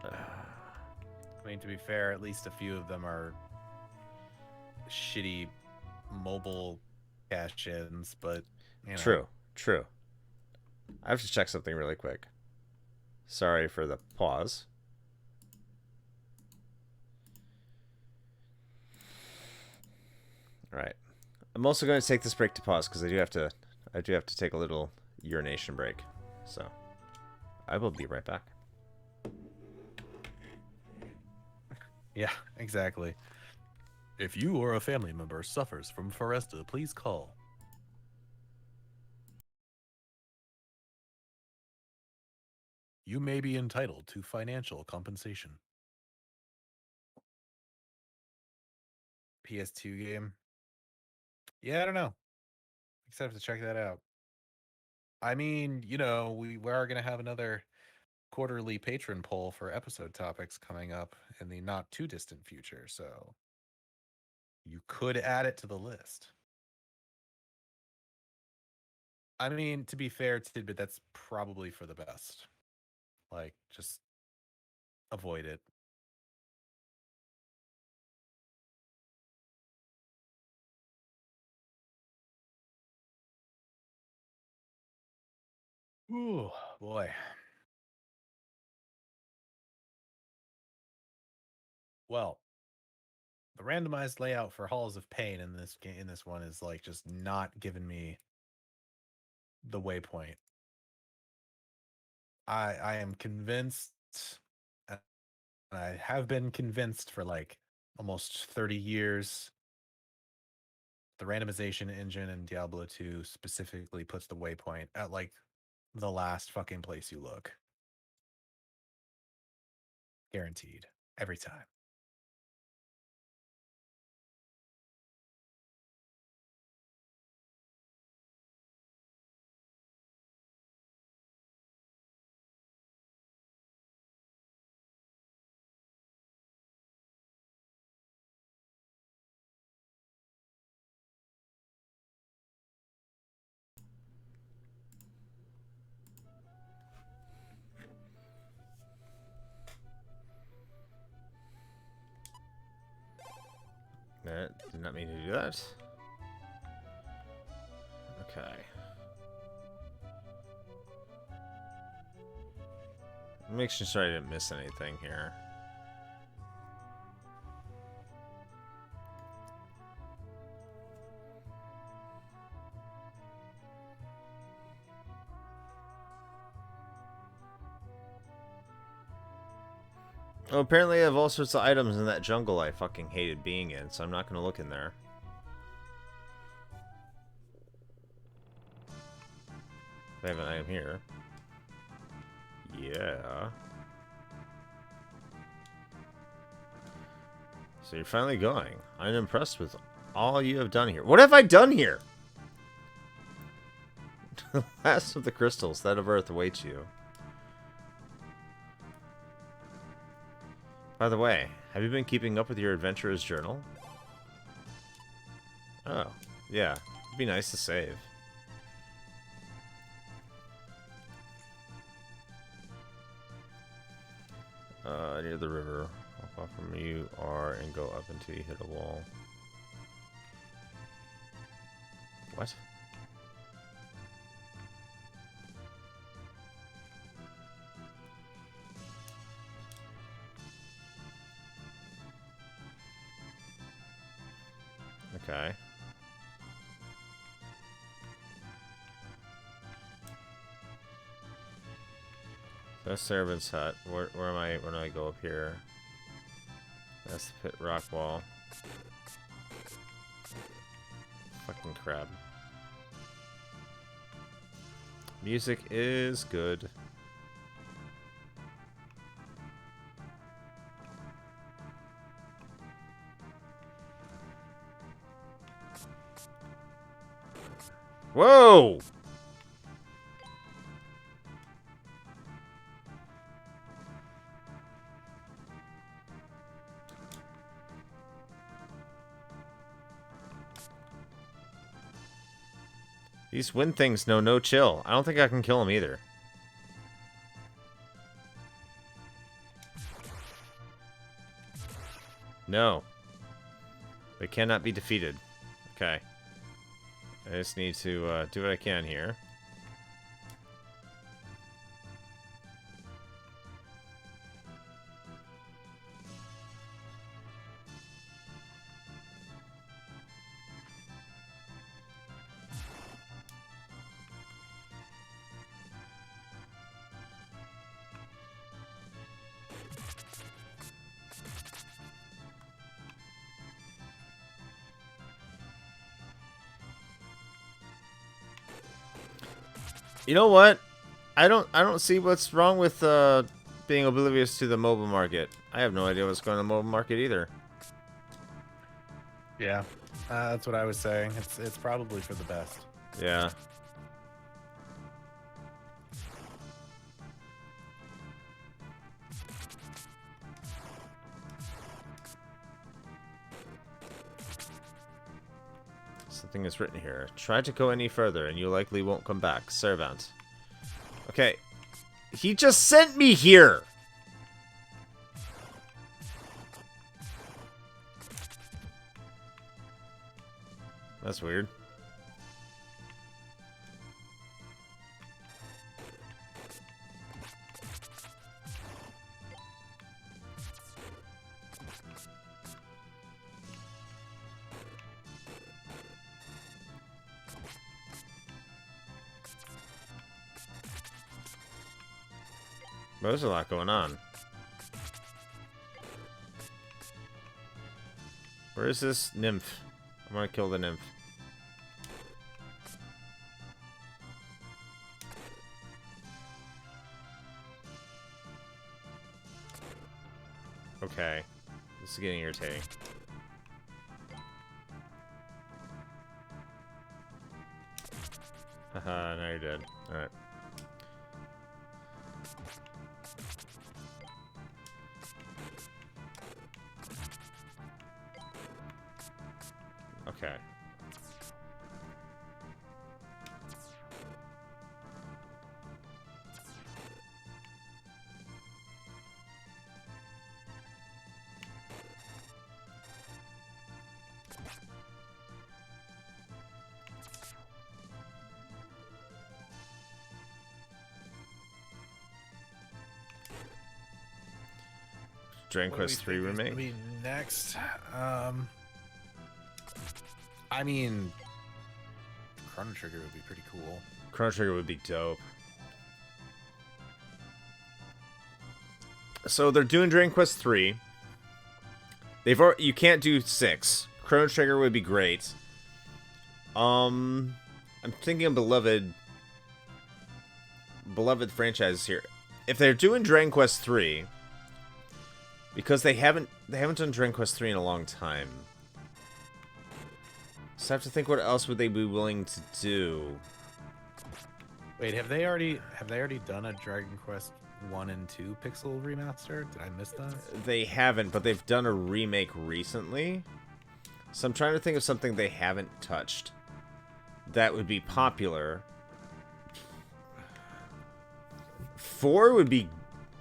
I mean, to be fair, at least a few of them are shitty mobile cash-ins, but you know. True. I have to check something really quick. Sorry for the pause. All right. I'm also going to take this break to pause because I do have to take a little urination break. So, I will be right back. Yeah, exactly. If you or a family member suffers from Foresta, please call. You may be entitled to financial compensation. PS2 game? Yeah, I don't know. I guess I have to check that out. I mean, you know, we are going to have another quarterly patron poll for episode topics coming up in the not too distant future, so you could add it to the list. I mean, to be fair, Tidbit, that's probably for the best. Like, just avoid it. Ooh, boy. Well, the randomized layout for Halls of Pain in this game, in this one, is like just not giving me the waypoint. I am convinced, and I have been convinced for like almost 30 years. The randomization engine in Diablo 2 specifically puts the waypoint at like the last fucking place you look. Guaranteed. Every time. Did not mean to do that. Okay. Make sure I didn't miss anything here. Well, apparently I have all sorts of items in that jungle I fucking hated being in, so I'm not going to look in there. I have an item here. Yeah. So you're finally going. I'm impressed with all you have done here. What have I done here? The last of the crystals that of Earth awaits you. By the way, have you been keeping up with your adventurer's journal? Oh, yeah. It'd be nice to save. Near the river. How far from you are and go up until you hit a wall. What? Okay. Best servant's hut. Where am I? Where do I go up here? That's the pit rock wall. Fucking crab. Music is good. Whoa! These wind things know no chill. I don't think I can kill them either. No. They cannot be defeated. Okay. I just need to do what I can here. You know what? I don't see what's wrong with being oblivious to the mobile market. I have no idea what's going on in the mobile market either. Yeah, that's what I was saying. It's probably for the best. Yeah. Something is written here. Try to go any further and you likely won't come back. Servant. Okay. He just sent me here! That's weird. Well, there's a lot going on. Where is this nymph? I want to kill the nymph. Okay. This is getting irritating. Haha, now you're dead. Alright. Okay. Dragon Quest 3 remake? Next, I mean, Chrono Trigger would be pretty cool. Chrono Trigger would be dope. So they're doing Dragon Quest 3. You can't do 6. Chrono Trigger would be great. I'm thinking of beloved franchises here. If they're doing Dragon Quest 3, because they haven't done Dragon Quest 3 in a long time. So I have to think, what else would they be willing to do? Wait, have they already done a Dragon Quest 1 and 2 pixel remaster? Did I miss that? They haven't, but they've done a remake recently. So I'm trying to think of something they haven't touched that would be popular. 4 would be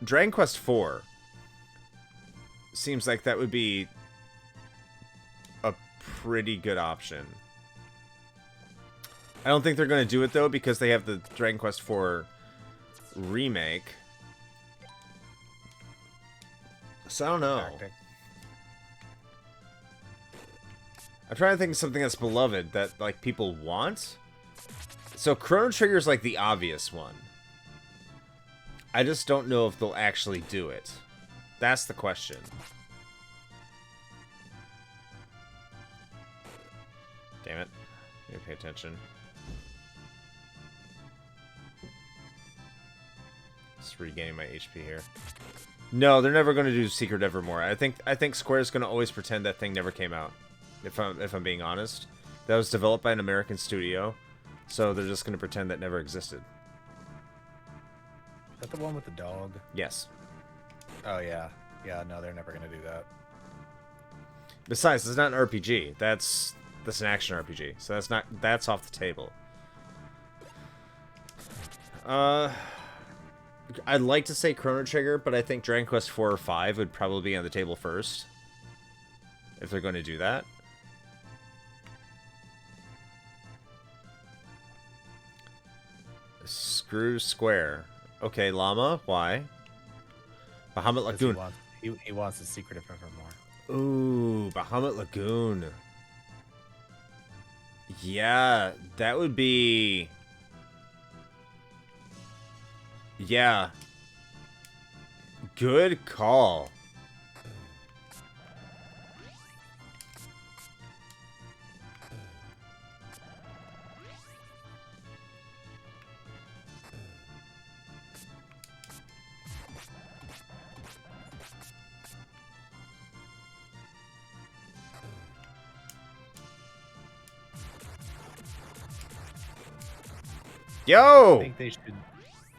Dragon Quest 4. Seems like that would be a pretty good option. I don't think they're going to do it, though, because they have the Dragon Quest 4 remake. So I don't know. I'm trying to think of something that's beloved that, like, people want. So Chrono Trigger is, like, the obvious one. I just don't know if they'll actually do it. That's the question. Damn it. I need to pay attention. Just regaining my HP here. No, they're never going to do Secret Evermore. I think Square's going to always pretend that thing never came out. If I'm being honest. That was developed by an American studio, so they're just going to pretend that never existed. Is that the one with the dog? Yes. Oh yeah. Yeah, no, they're never gonna do that. Besides, it's not an RPG. That's an action RPG. So that's off the table. I'd like to say Chrono Trigger, but I think Dragon Quest 4 or 5 would probably be on the table first. If they're going to do that. Screw Square. Okay, Llama, why? Bahamut Lagoon. He wants the Secret of Evermore. Ooh, Bahamut Lagoon. Yeah, that would be... Yeah. Good call. Yo! I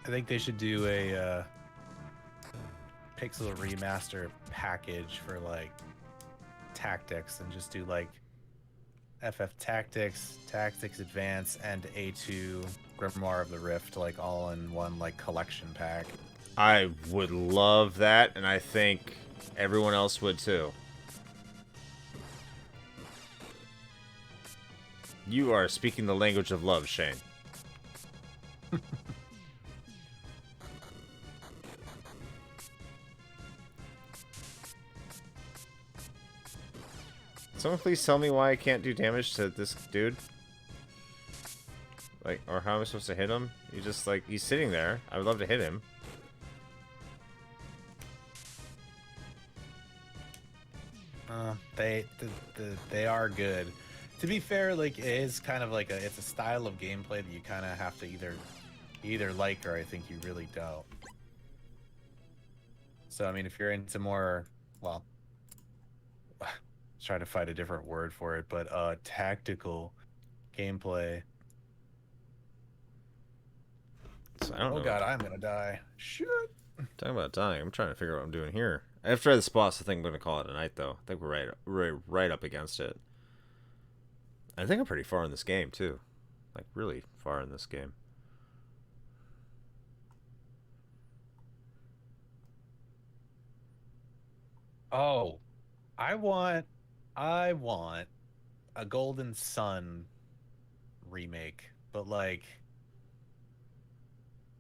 think they should do a Pixel remaster package for like Tactics and just do like FF Tactics, Tactics Advance, and A2 Grimoire of the Rift like all in one like collection pack. I would love that, and I think everyone else would too. You are speaking the language of love, Shane. Someone please tell me why I can't do damage to this dude? Like, or how am I supposed to hit him? He just, like, he's sitting there. I would love to hit him. They are good. To be fair, like it is kind of like it's a style of gameplay that you kind of have to either like or I think you really don't. So I mean, if you're into more, well, trying to find a different word for it, but tactical gameplay. So I don't know. Oh god, I'm gonna die. Shit. Talking about dying, I'm trying to figure out what I'm doing here. After this boss, I think I'm going to call it a night, though. I think we're right up against it. I think I'm pretty far in this game, too. Like, really far in this game. Oh, I want a Golden Sun remake, but like,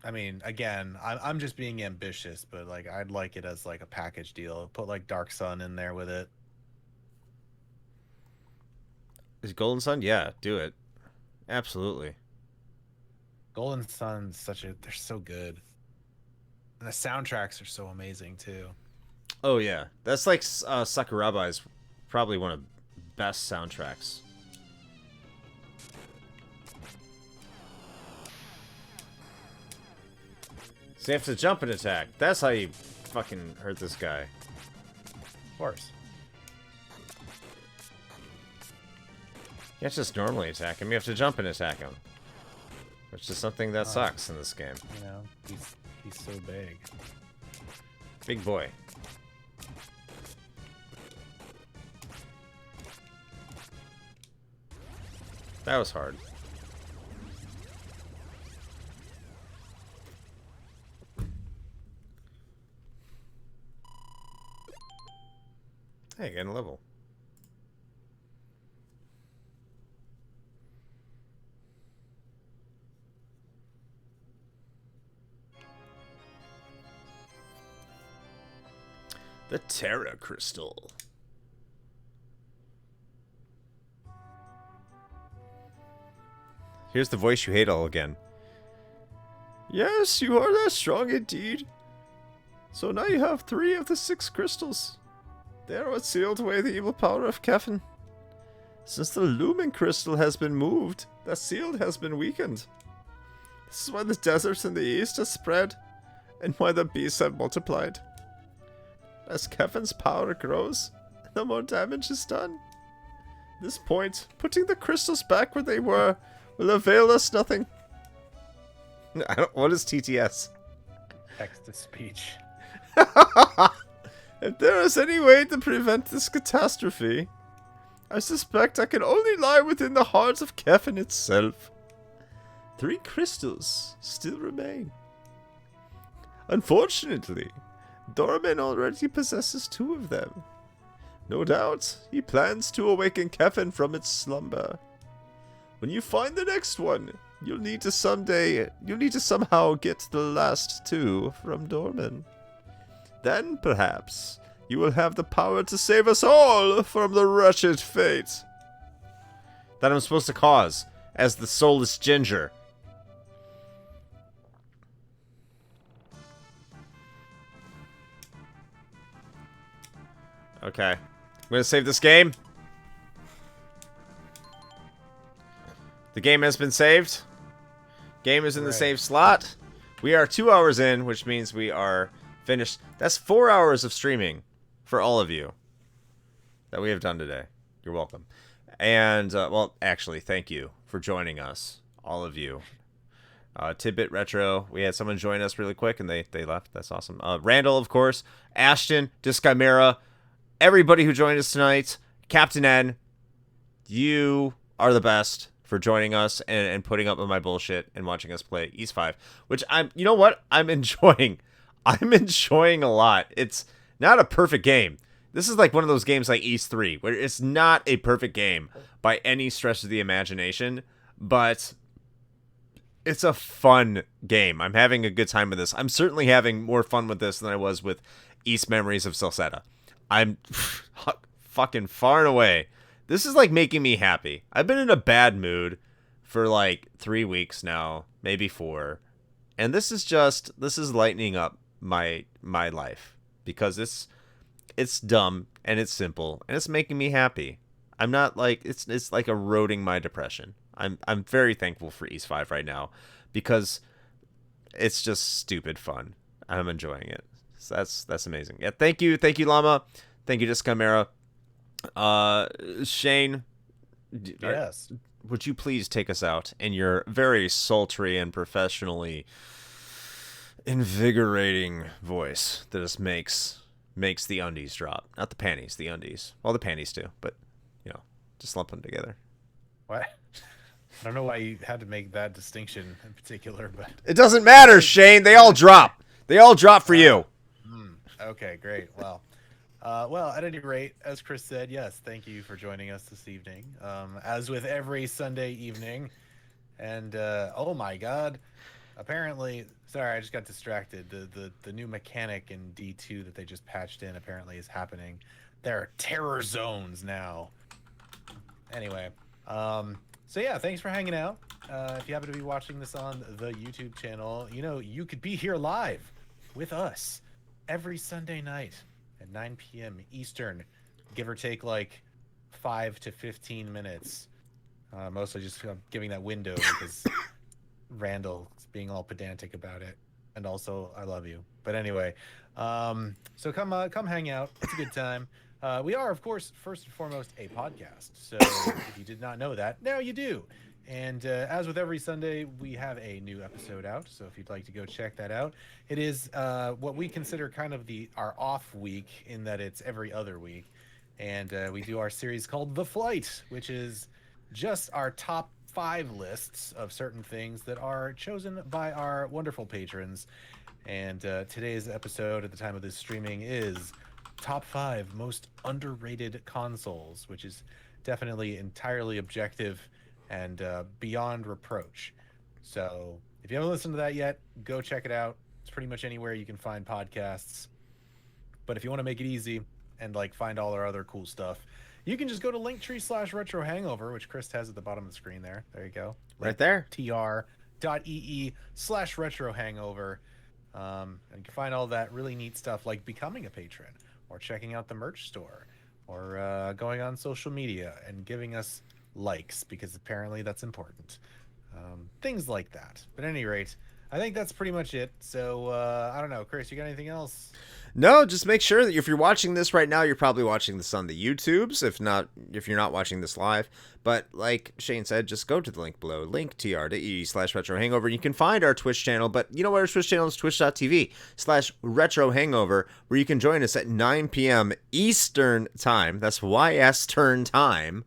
I mean, again, I'm just being ambitious, but like, I'd like it as like a package deal. Put like Dark Sun in there with it. Is Golden Sun? Yeah, do it. Absolutely. Golden Sun's they're so good. And the soundtracks are so amazing too. Oh, yeah. That's like Sakuraba is probably one of the best soundtracks. So you have to jump and attack. That's how you fucking hurt this guy. Of course. You can't just normally attack him. You have to jump and attack him. Which is something that sucks in this game. You know, he's so big. Big boy. That was hard. Hey, getting a level. The Terra Crystal. Here's the voice you hate all again. Yes, you are that strong indeed. So now you have 3 of the 6 crystals. They are what sealed away the evil power of Kefin. Since the Lumen Crystal has been moved, the seal has been weakened. This is why the deserts in the east have spread, and why the beasts have multiplied. As Kevin's power grows, the more damage is done. At this point, putting the crystals back where they were will avail us nothing. What is TTS? Text to speech. If there is any way to prevent this catastrophe, I suspect I can only lie within the heart of Kefin itself. 3 crystals still remain. Unfortunately, Dorman already possesses 2 of them. No doubt, he plans to awaken Kefin from its slumber. When you find the next one, you'll need to somehow get the last 2 from Dorman. Then, perhaps, you will have the power to save us all from the wretched fate that I'm supposed to cause as the soulless ginger. Okay. I'm gonna save this game. The game has been saved. Game is in the save slot. We are 2 hours in, which means we are finished. That's 4 hours of streaming for all of you that we have done today. You're welcome. And, well, actually, thank you for joining us, all of you. Tidbit Retro, we had someone join us really quick, and they left. That's awesome. Randall, of course. Ashton, Dischimera, everybody who joined us tonight. Captain N, you are the best for joining us and putting up with my bullshit and watching us play East 5, which you know what? I'm enjoying. I'm enjoying a lot. It's not a perfect game. This is like one of those games like East 3, where it's not a perfect game by any stretch of the imagination, but it's a fun game. I'm having a good time with this. I'm certainly having more fun with this than I was with East Memories of Salsetta. I'm fucking far and away. This is like making me happy. I've been in a bad mood for like 3 weeks now, maybe 4. And this is lightening up my life because it's dumb and it's simple and it's making me happy. I'm not like it's like eroding my depression. I'm very thankful for East 5 right now because it's just stupid fun. I'm enjoying it. So that's amazing. Yeah, thank you Llama. Thank you, Discamera. Shane, Yes. would you please take us out in your very sultry and professionally invigorating voice that just makes the undies drop. Not the panties, the undies. Well, the panties too, but, just lump them together. What? I don't know why you had to make that distinction in particular, but... It doesn't matter, Shane. They all drop. They all drop for you. Okay, great. Well, at any rate, as Chris said, yes, thank you for joining us this evening. As with every Sunday evening. And, oh my god, apparently, sorry, I just got distracted. The new mechanic in D2 that they just patched in apparently is happening. There are terror zones now. Anyway, so yeah, thanks for hanging out. If you happen to be watching this on the YouTube channel, you could be here live with us every Sunday night at 9 p.m. Eastern, give or take like 5 to 15 minutes. Mostly just giving that window because Randall is being all pedantic about it, and also I love you. But anyway, so come hang out. It's a good time. We are, of course, first and foremost a podcast. So if you did not know that, now you do. And as with every Sunday, we have a new episode out. So if you'd like to go check that out, it is what we consider kind of our off week in that it's every other week. And we do our series called The Flight, which is just our top 5 lists of certain things that are chosen by our wonderful patrons. And today's episode at the time of this streaming is top 5 most underrated consoles, which is definitely entirely objective and beyond reproach. So if you haven't listened to that yet, go check it out. It's pretty much anywhere you can find podcasts. But if you want to make it easy and find all our other cool stuff, you can just go to linktree/retrohangover, which Chris has at the bottom of the screen there. There you go. Right there. TR patreon.ee/retro hangover. And you can find all that really neat stuff like becoming a patron or checking out the merch store or going on social media and giving us likes, because apparently that's important. Things like that. But at any rate, I think that's pretty much it. So I don't know, Chris, you got anything else? No, just make sure that if you're watching this right now, you're probably watching this on the YouTubes. If you're not watching this live, but like Shane said, just go to the link below, linktr.ee/retro hangover. You can find our Twitch channel, but you know what our Twitch channel is? Twitch.tv/retro hangover, where you can join us at 9 p.m. Eastern time. That's YS turn time,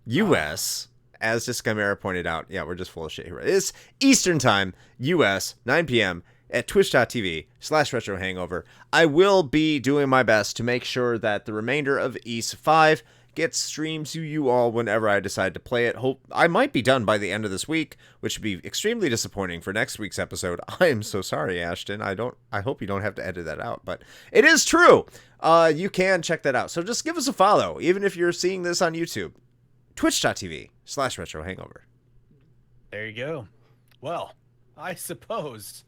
US. As just Chimera pointed out, yeah, we're just full of shit here. It's Eastern time, US, 9 p.m. at twitch.tv/retro hangover. I will be doing my best to make sure that the remainder of East 5 gets streamed to you all whenever I decide to play it. I might be done by the end of this week, which would be extremely disappointing for next week's episode. I am so sorry, Ashton. I hope you don't have to edit that out, but it is true. You can check that out. So just give us a follow, even if you're seeing this on YouTube. Twitch.tv/retro hangover. There you go. Well, I suppose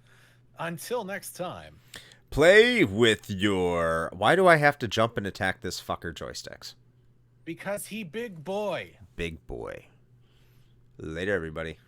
until next time, play with your... Why do I have to jump and attack this fucker joysticks? because he big boy. Big boy. Later, everybody.